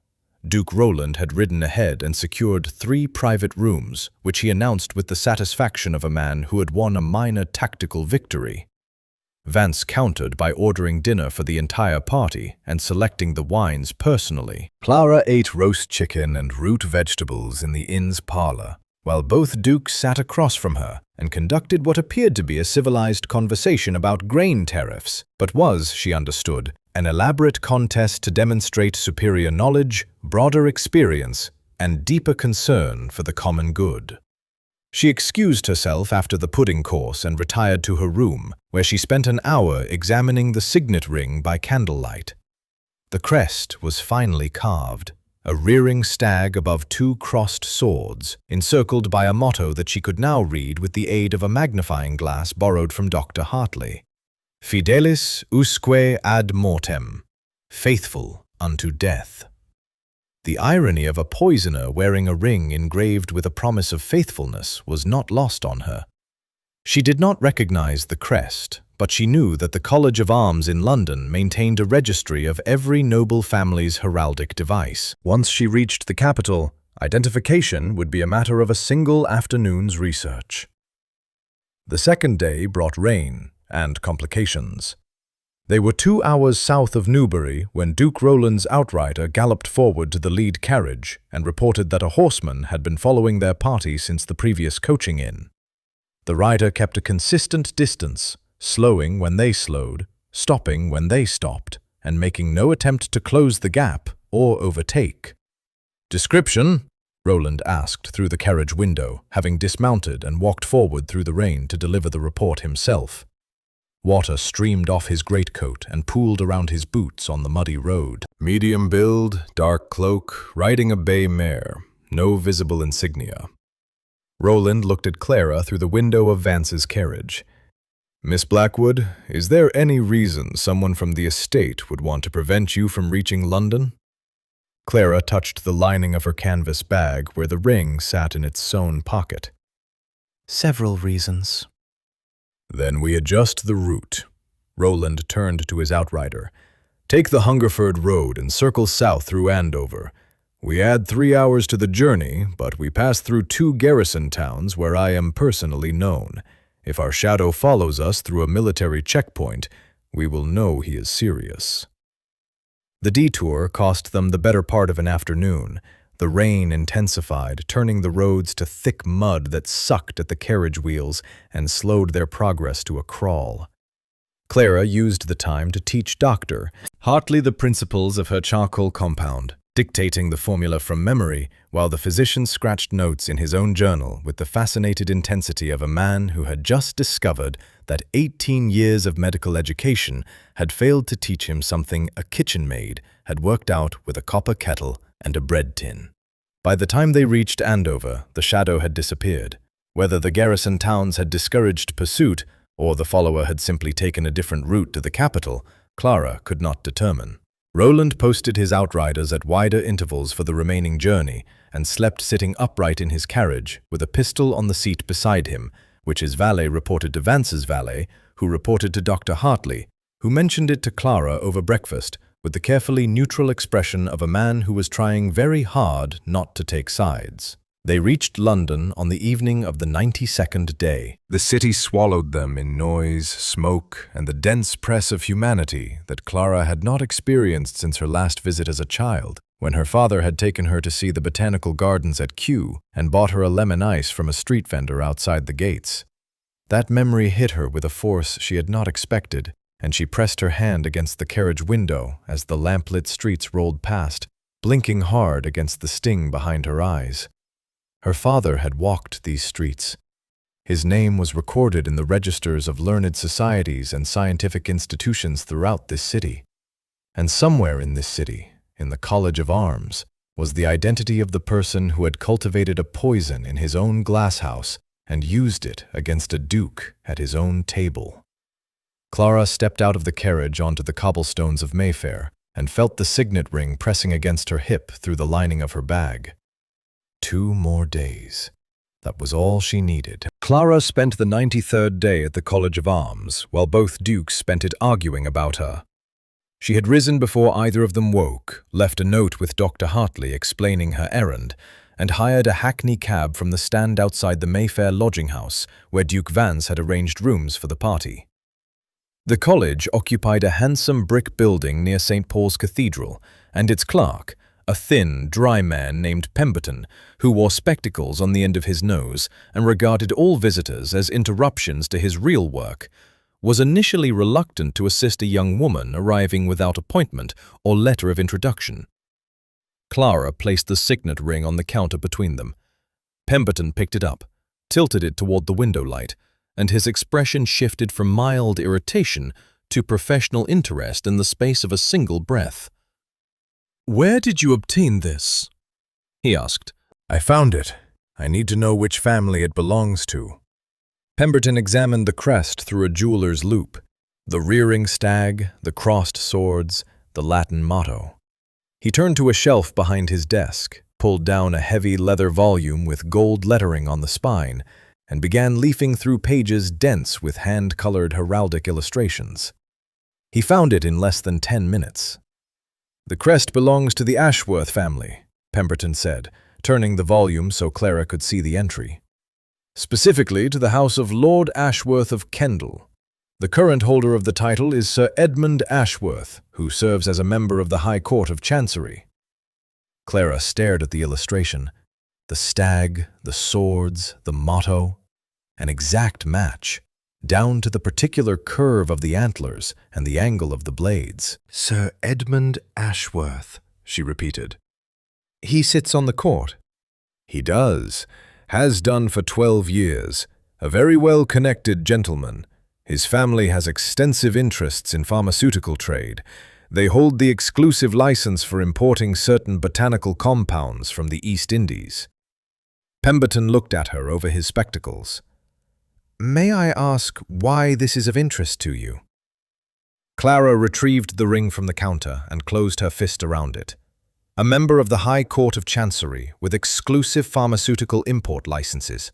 Duke Roland had ridden ahead and secured 3 private rooms, which he announced with the satisfaction of a man who had won a minor tactical victory. Vance countered by ordering dinner for the entire party and selecting the wines personally. Clara ate roast chicken and root vegetables in the inn's parlor, while both dukes sat across from her and conducted what appeared to be a civilized conversation about grain tariffs, but was, she understood, an elaborate contest to demonstrate superior knowledge, broader experience, and deeper concern for the common good. She excused herself after the pudding course and retired to her room, where she spent an hour examining the signet ring by candlelight. The crest was finely carved, a rearing stag above 2 crossed swords, encircled by a motto that she could now read with the aid of a magnifying glass borrowed from Dr. Hartley. Fidelis usque ad mortem, faithful unto death. The irony of a poisoner wearing a ring engraved with a promise of faithfulness was not lost on her. She did not recognize the crest, but she knew that the College of Arms in London maintained a registry of every noble family's heraldic device. Once she reached the capital, identification would be a matter of a single afternoon's research. The second day brought rain and complications. They were 2 hours south of Newbury when Duke Roland's outrider galloped forward to the lead carriage and reported that a horseman had been following their party since the previous coaching inn. The rider kept a consistent distance, slowing when they slowed, stopping when they stopped, and making no attempt to close the gap or overtake. "Description?" Roland asked through the carriage window, having dismounted and walked forward through the rain to deliver the report himself. Water streamed off his greatcoat and pooled around his boots on the muddy road. "Medium build, dark cloak, riding a bay mare, no visible insignia." Roland looked at Clara through the window of Vance's carriage. "Miss Blackwood, is there any reason someone from the estate would want to prevent you from reaching London?" Clara touched the lining of her canvas bag where the ring sat in its sewn pocket. "Several reasons." "Then we adjust the route." Roland turned to his outrider. "Take the Hungerford Road and circle south through Andover. We add 3 hours to the journey, but we pass through 2 garrison towns where I am personally known. If our shadow follows us through a military checkpoint, we will know he is serious." The detour cost them the better part of an afternoon. The rain intensified, turning the roads to thick mud that sucked at the carriage wheels and slowed their progress to a crawl. Clara used the time to teach Dr. Hartley the principles of her charcoal compound, dictating the formula from memory while the physician scratched notes in his own journal with the fascinated intensity of a man who had just discovered that 18 years of medical education had failed to teach him something a kitchen maid had worked out with a copper kettle and a bread tin. By the time they reached Andover, the shadow had disappeared. Whether the garrison towns had discouraged pursuit or the follower had simply taken a different route to the capital, Clara could not determine. Roland posted his outriders at wider intervals for the remaining journey and slept sitting upright in his carriage with a pistol on the seat beside him, which his valet reported to Vance's valet, who reported to Dr. Hartley, who mentioned it to Clara over breakfast with the carefully neutral expression of a man who was trying very hard not to take sides. They reached London on the evening of the 92nd day. The city swallowed them in noise, smoke, and the dense press of humanity that Clara had not experienced since her last visit as a child, when her father had taken her to see the botanical gardens at Kew and bought her a lemon ice from a street vendor outside the gates. That memory hit her with a force she had not expected, and she pressed her hand against the carriage window as the lamplit streets rolled past, blinking hard against the sting behind her eyes. Her father had walked these streets. His name was recorded in the registers of learned societies and scientific institutions throughout this city. And somewhere in this city, in the College of Arms, was the identity of the person who had cultivated a poison in his own glasshouse and used it against a duke at his own table. Clara stepped out of the carriage onto the cobblestones of Mayfair and felt the signet ring pressing against her hip through the lining of her bag. 2 more days. That was all she needed. Clara spent the 93rd day at the College of Arms, while both dukes spent it arguing about her. She had risen before either of them woke, left a note with Dr. Hartley explaining her errand, and hired a hackney cab from the stand outside the Mayfair lodging house, where Duke Vance had arranged rooms for the party. The college occupied a handsome brick building near St. Paul's Cathedral, and its clerk, a thin, dry man named Pemberton, who wore spectacles on the end of his nose and regarded all visitors as interruptions to his real work, was initially reluctant to assist a young woman arriving without appointment or letter of introduction. Clara placed the signet ring on the counter between them. Pemberton picked it up, tilted it toward the window light, and his expression shifted from mild irritation to professional interest in the space of a single breath. "Where did you obtain this?" he asked. "I found it. I need to know which family it belongs to." Pemberton examined the crest through a jeweler's loupe, the rearing stag, the crossed swords, the Latin motto. He turned to a shelf behind his desk, pulled down a heavy leather volume with gold lettering on the spine, and began leafing through pages dense with hand-colored heraldic illustrations. He found it in less than 10 minutes. "The crest belongs to the Ashworth family," Pemberton said, turning the volume so Clara could see the entry. "Specifically to the house of Lord Ashworth of Kendal. The current holder of the title is Sir Edmund Ashworth, who serves as a member of the High Court of Chancery." Clara stared at the illustration. The stag, the swords, the motto. An exact match, down to the particular curve of the antlers and the angle of the blades. "Sir Edmund Ashworth," she repeated. "He sits on the court." "He does. Has done for 12 years. A very well-connected gentleman. His family has extensive interests in pharmaceutical trade. They hold the exclusive license for importing certain botanical compounds from the East Indies." Pemberton looked at her over his spectacles. "May I ask why this is of interest to you?" Clara retrieved the ring from the counter and closed her fist around it. A member of the High Court of Chancery with exclusive pharmaceutical import licenses.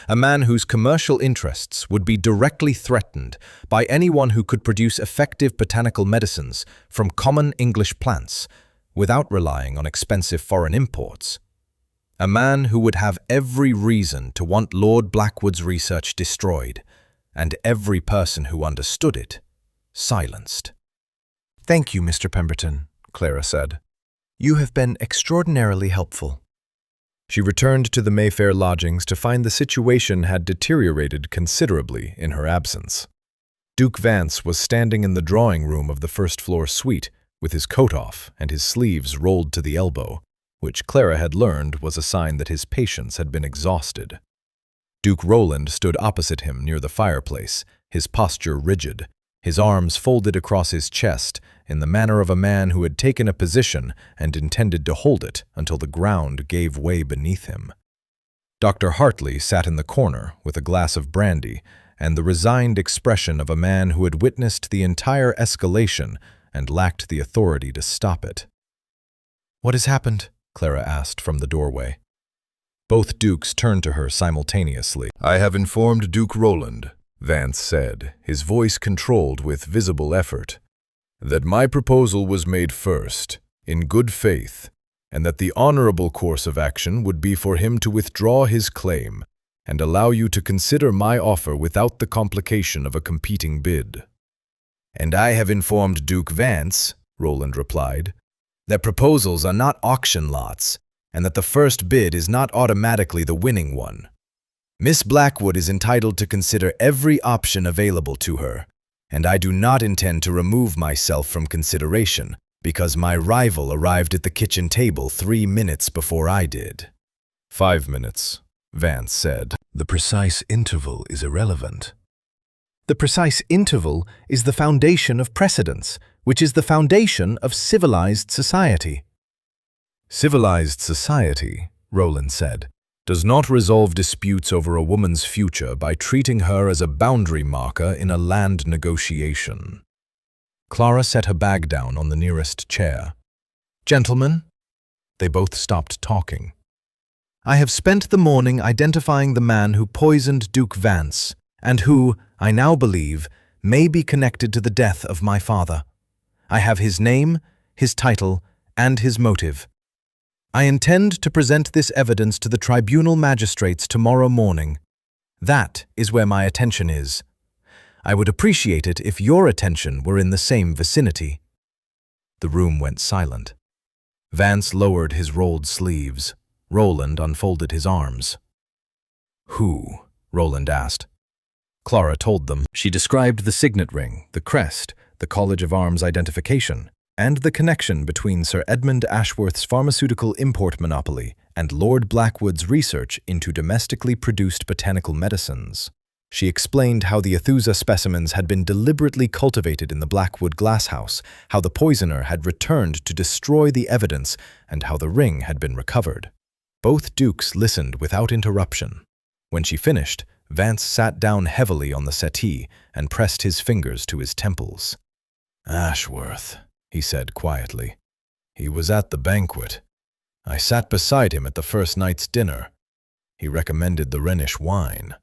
A man whose commercial interests would be directly threatened by anyone who could produce effective botanical medicines from common English plants without relying on expensive foreign imports. A man who would have every reason to want Lord Blackwood's research destroyed, and every person who understood it silenced. "Thank you, Mr. Pemberton," Clara said. "You have been extraordinarily helpful." She returned to the Mayfair lodgings to find the situation had deteriorated considerably in her absence. Duke Vance was standing in the drawing room of the first-floor suite with his coat off and his sleeves rolled to the elbow, which Clara had learned was a sign that his patience had been exhausted. Duke Roland stood opposite him near the fireplace, his posture rigid, his arms folded across his chest in the manner of a man who had taken a position and intended to hold it until the ground gave way beneath him. Dr. Hartley sat in the corner with a glass of brandy and the resigned expression of a man who had witnessed the entire escalation and lacked the authority to stop it. "What has happened?" Clara asked from the doorway. Both dukes turned to her simultaneously. "I have informed Duke Roland," Vance said, his voice controlled with visible effort, "that my proposal was made first, in good faith, and that the honorable course of action would be for him to withdraw his claim and allow you to consider my offer without the complication of a competing bid." "And I have informed Duke Vance," Roland replied, "that proposals are not auction lots, and that the first bid is not automatically the winning one. Miss Blackwood is entitled to consider every option available to her, and I do not intend to remove myself from consideration because my rival arrived at the kitchen table 3 minutes before I did." 5 minutes, Vance said. "The precise interval is irrelevant." The precise interval is the foundation of precedence, which is the foundation of civilized society. "Civilized society," Roland said, "does not resolve disputes over a woman's future by treating her as a boundary marker in a land negotiation." Clara set her bag down on the nearest chair. "Gentlemen," They both stopped talking. I have spent the morning identifying the man who poisoned Duke Vance, and who, I now believe, may be connected to the death of my father. I have his name, his title, and his motive. I intend to present this evidence to the tribunal magistrates tomorrow morning. That is where my attention is. I would appreciate it if your attention were in the same vicinity." The room went silent. Vance lowered his rolled sleeves. Roland unfolded his arms. "Who?" Roland asked. Clara told them. She described the signet ring, the crest, the College of Arms identification, and the connection between Sir Edmund Ashworth's pharmaceutical import monopoly and Lord Blackwood's research into domestically produced botanical medicines. She explained how the Aethusa specimens had been deliberately cultivated in the Blackwood glasshouse, how the poisoner had returned to destroy the evidence, and how the ring had been recovered. Both dukes listened without interruption. When she finished, Vance sat down heavily on the settee and pressed his fingers to his temples. "Ashworth," he said quietly. He was at the banquet. I sat beside him at the first night's dinner. He recommended the Rhenish wine.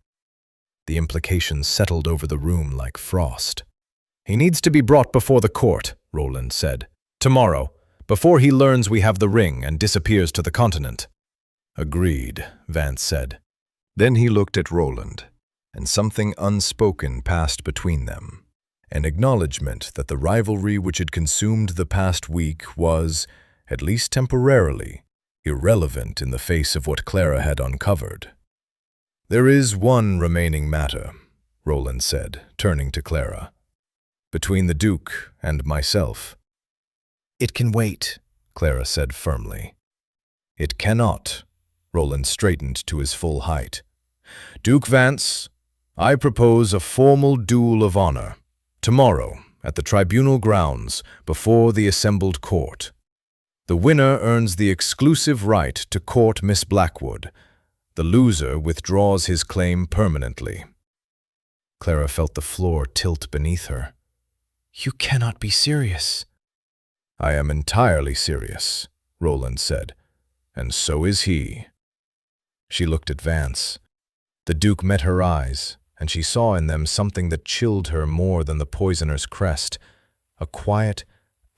The implications settled over the room like frost. He needs to be brought before the court, Roland said. Tomorrow, before he learns we have the ring and disappears to the continent. Agreed, Vance said. Then he looked at Roland, and something unspoken passed between them. An acknowledgement that the rivalry which had consumed the past week was, at least temporarily, irrelevant in the face of what Clara had uncovered. There is one remaining matter, Roland said, turning to Clara. Between the Duke and myself. It can wait, Clara said firmly. It cannot. Roland straightened to his full height. Duke Vance, I propose a formal duel of honor, tomorrow at the tribunal grounds before the assembled court. The winner earns the exclusive right to court Miss Blackwood. The loser withdraws his claim permanently. Clara felt the floor tilt beneath her. You cannot be serious. I am entirely serious, Roland said, and so is he. She looked at Vance. The Duke met her eyes, and she saw in them something that chilled her more than the poisoner's crest, a quiet,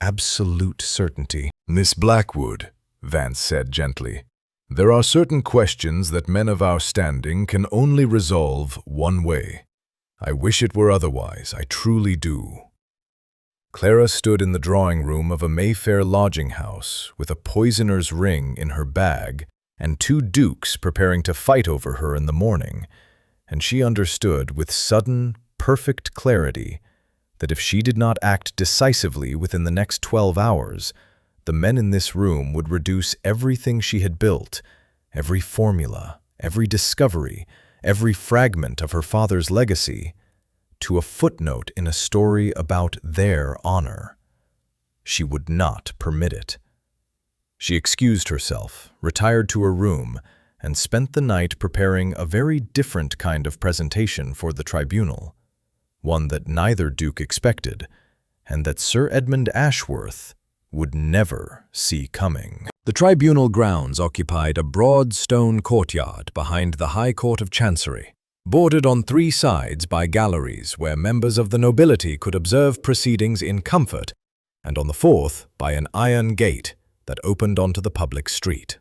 absolute certainty. Miss Blackwood, Vance said gently, there are certain questions that men of our standing can only resolve one way. I wish it were otherwise, I truly do. Clara stood in the drawing room of a Mayfair lodging house with a poisoner's ring in her bag and two dukes preparing to fight over her in the morning, and she understood with sudden, perfect clarity that if she did not act decisively within the next 12 hours, the men in this room would reduce everything she had built, every formula, every discovery, every fragment of her father's legacy, to a footnote in a story about their honor. She would not permit it. She excused herself, retired to her room, and spent the night preparing a very different kind of presentation for the tribunal, one that neither duke expected, and that Sir Edmund Ashworth would never see coming. The tribunal grounds occupied a broad stone courtyard behind the High Court of Chancery, bordered on three sides by galleries where members of the nobility could observe proceedings in comfort, and on the fourth by an iron gate that opened onto the public street.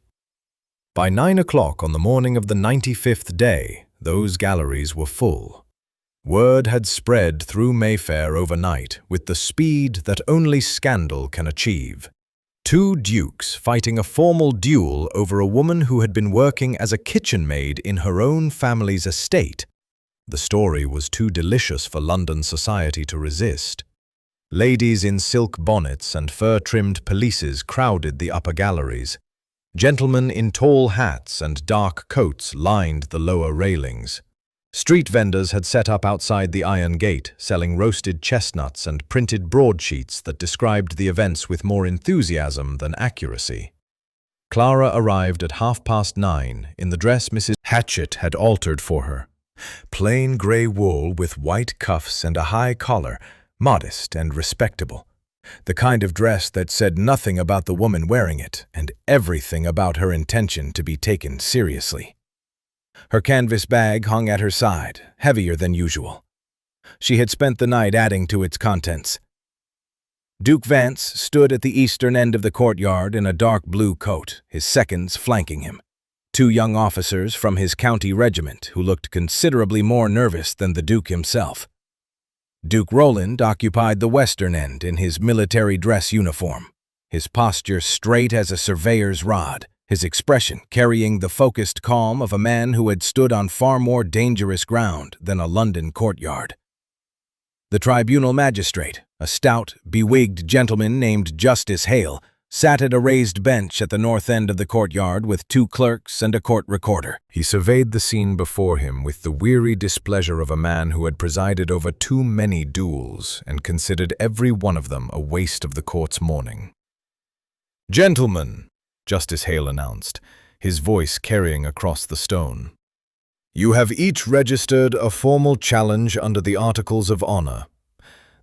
By 9 o'clock on the morning of the 95th day, those galleries were full. Word had spread through Mayfair overnight with the speed that only scandal can achieve. Two dukes fighting a formal duel over a woman who had been working as a kitchen maid in her own family's estate. The story was too delicious for London society to resist. Ladies in silk bonnets and fur-trimmed pelisses crowded the upper galleries. Gentlemen in tall hats and dark coats lined the lower railings. Street vendors had set up outside the iron gate, selling roasted chestnuts and printed broadsheets that described the events with more enthusiasm than accuracy. Clara arrived at 9:30 in the dress Mrs. Hatchett had altered for her. Plain grey wool with white cuffs and a high collar, modest and respectable. The kind of dress that said nothing about the woman wearing it and everything about her intention to be taken seriously. Her canvas bag hung at her side, heavier than usual. She had spent the night adding to its contents. Duke Vance stood at the eastern end of the courtyard in a dark blue coat, his seconds flanking him. Two young officers from his county regiment who looked considerably more nervous than the Duke himself. Duke Roland occupied the western end in his military dress uniform, his posture straight as a surveyor's rod, his expression carrying the focused calm of a man who had stood on far more dangerous ground than a London courtyard. The tribunal magistrate, a stout, bewigged gentleman named Justice Hale, sat at a raised bench at the north end of the courtyard with two clerks and a court recorder. He surveyed the scene before him with the weary displeasure of a man who had presided over too many duels and considered every one of them a waste of the court's morning. "Gentlemen," Justice Hale announced, his voice carrying across the stone, "you have each registered a formal challenge under the Articles of Honor.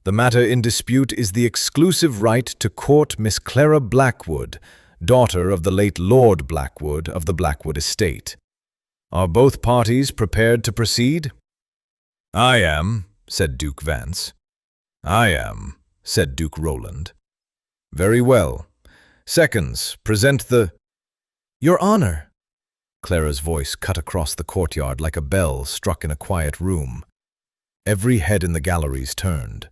The matter in dispute is the exclusive right to court Miss Clara Blackwood, daughter of the late Lord Blackwood of the Blackwood estate. Are both parties prepared to proceed?" "I am," said Duke Vance. "I am," said Duke Roland. "Very well. Seconds, present the—" "Your Honor!" Clara's voice cut across the courtyard like a bell struck in a quiet room. Every head in the galleries turned.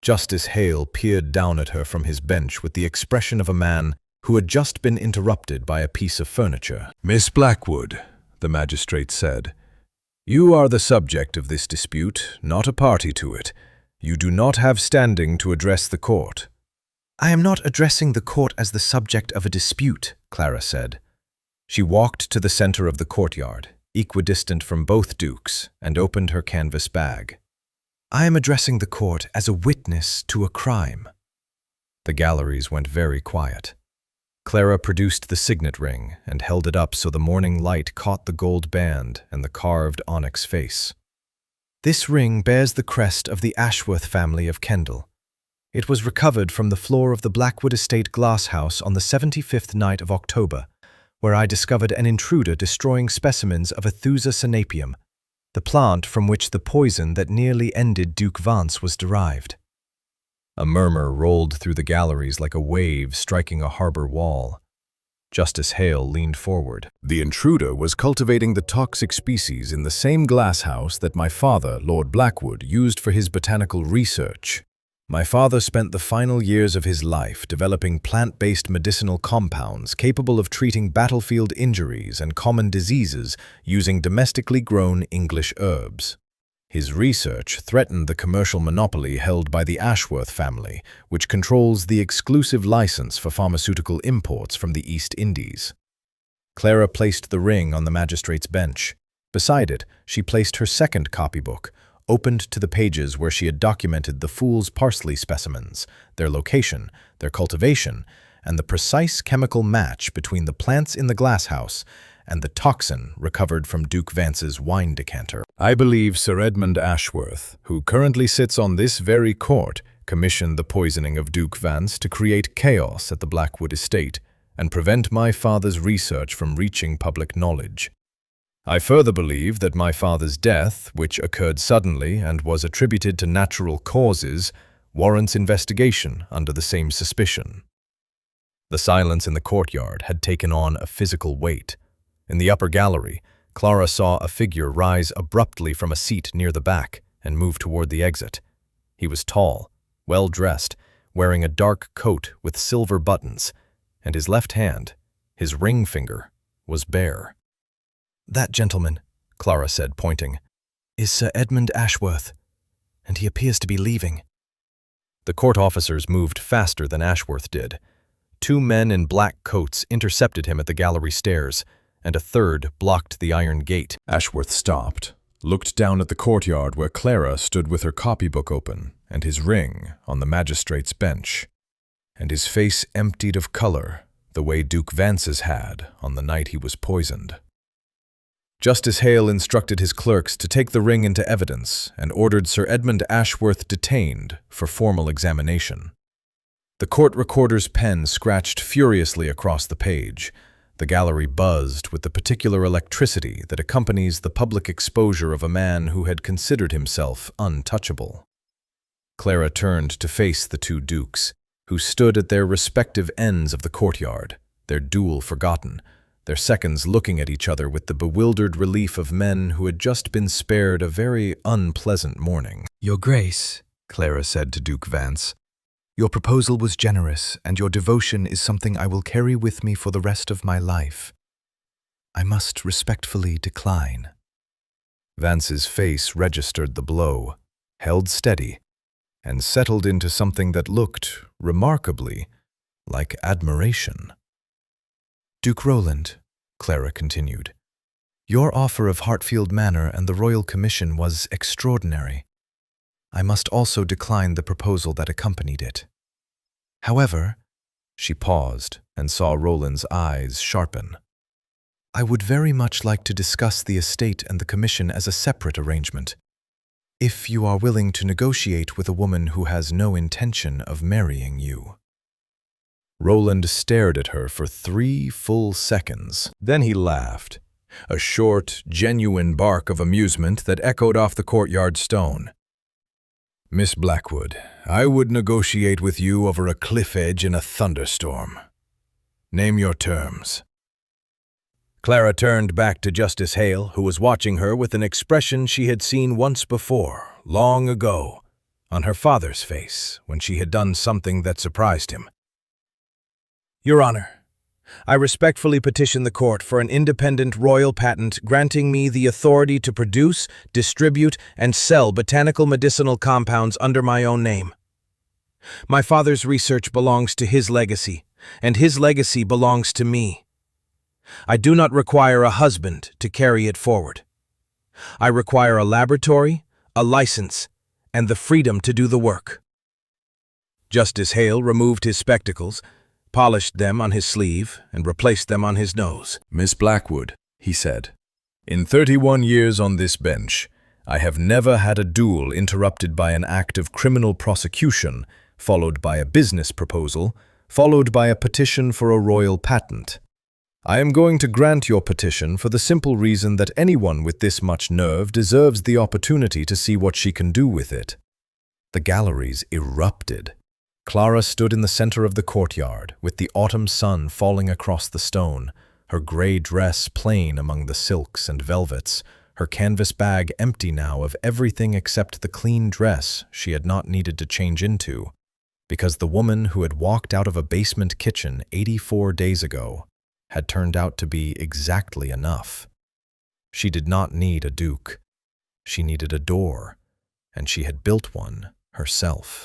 Justice Hale peered down at her from his bench with the expression of a man who had just been interrupted by a piece of furniture. "Miss Blackwood," the magistrate said, "you are the subject of this dispute, not a party to it. You do not have standing to address the court." "I am not addressing the court as the subject of a dispute," Clara said. She walked to the center of the courtyard, equidistant from both dukes, and opened her canvas bag. "I am addressing the court as a witness to a crime." The galleries went very quiet. Clara produced the signet ring and held it up so the morning light caught the gold band and the carved onyx face. "This ring bears the crest of the Ashworth family of Kendal. It was recovered from the floor of the Blackwood Estate glasshouse on the 75th night of October, where I discovered an intruder destroying specimens of Ethusa sinapium, the plant from which the poison that nearly ended Duke Vance was derived." A murmur rolled through the galleries like a wave striking a harbor wall. Justice Hale leaned forward. "The intruder was cultivating the toxic species in the same glasshouse that my father, Lord Blackwood, used for his botanical research. My father spent the final years of his life developing plant-based medicinal compounds capable of treating battlefield injuries and common diseases using domestically grown English herbs. His research threatened the commercial monopoly held by the Ashworth family, which controls the exclusive license for pharmaceutical imports from the East Indies." Clara placed the ring on the magistrate's bench. Beside it, she placed her second copybook, opened to the pages where she had documented the fool's parsley specimens, their location, their cultivation, and the precise chemical match between the plants in the glasshouse and the toxin recovered from Duke Vance's wine decanter. "I believe Sir Edmund Ashworth, who currently sits on this very court, commissioned the poisoning of Duke Vance to create chaos at the Blackwood estate and prevent my father's research from reaching public knowledge. I further believe that my father's death, which occurred suddenly and was attributed to natural causes, warrants investigation under the same suspicion." The silence in the courtyard had taken on a physical weight. In the upper gallery, Clara saw a figure rise abruptly from a seat near the back and move toward the exit. He was tall, well-dressed, wearing a dark coat with silver buttons, and his left hand, his ring finger, was bare. "That gentleman," Clara said, pointing, "is Sir Edmund Ashworth, and he appears to be leaving." The court officers moved faster than Ashworth did. 2 men in black coats intercepted him at the gallery stairs, and a third blocked the iron gate. Ashworth stopped, looked down at the courtyard where Clara stood with her copybook open and his ring on the magistrate's bench, and his face emptied of color the way Duke Vance's had on the night he was poisoned. Justice Hale instructed his clerks to take the ring into evidence and ordered Sir Edmund Ashworth detained for formal examination. The court recorder's pen scratched furiously across the page. The gallery buzzed with the particular electricity that accompanies the public exposure of a man who had considered himself untouchable. Clara turned to face the 2 dukes, who stood at their respective ends of the courtyard, their duel forgotten, their seconds looking at each other with the bewildered relief of men who had just been spared a very unpleasant morning. "Your Grace," Clara said to Duke Vance, "your proposal was generous, and your devotion is something I will carry with me for the rest of my life. I must respectfully decline." Vance's face registered the blow, held steady, and settled into something that looked, remarkably, like admiration. "Duke Roland," Clara continued, "your offer of Hartfield Manor and the Royal Commission was extraordinary. I must also decline the proposal that accompanied it. However," she paused and saw Roland's eyes sharpen, "I would very much like to discuss the estate and the commission as a separate arrangement. if you are willing to negotiate with a woman who has no intention of marrying you." Roland stared at her for 3 full seconds. Then he laughed, a short, genuine bark of amusement that echoed off the courtyard stone. "Miss Blackwood, I would negotiate with you over a cliff edge in a thunderstorm. Name your terms." Clara turned back to Justice Hale, who was watching her with an expression she had seen once before, long ago, on her father's face when she had done something that surprised him. "Your Honor, I respectfully petition the court for an independent royal patent granting me the authority to produce, distribute, and sell botanical medicinal compounds under my own name. My father's research belongs to his legacy, and his legacy belongs to me. I do not require a husband to carry it forward. I require a laboratory, a license, and the freedom to do the work." Justice Hale removed his spectacles, polished them on his sleeve, and replaced them on his nose. "Miss Blackwood," he said, "in 31 years on this bench, I have never had a duel interrupted by an act of criminal prosecution, followed by a business proposal, followed by a petition for a royal patent. I am going to grant your petition for the simple reason that anyone with this much nerve deserves the opportunity to see what she can do with it." The galleries erupted. Clara stood in the center of the courtyard, with the autumn sun falling across the stone, her gray dress plain among the silks and velvets, her canvas bag empty now of everything except the clean dress she had not needed to change into, because the woman who had walked out of a basement kitchen 84 days ago had turned out to be exactly enough. She did not need a duke. She needed a door, and she had built one herself.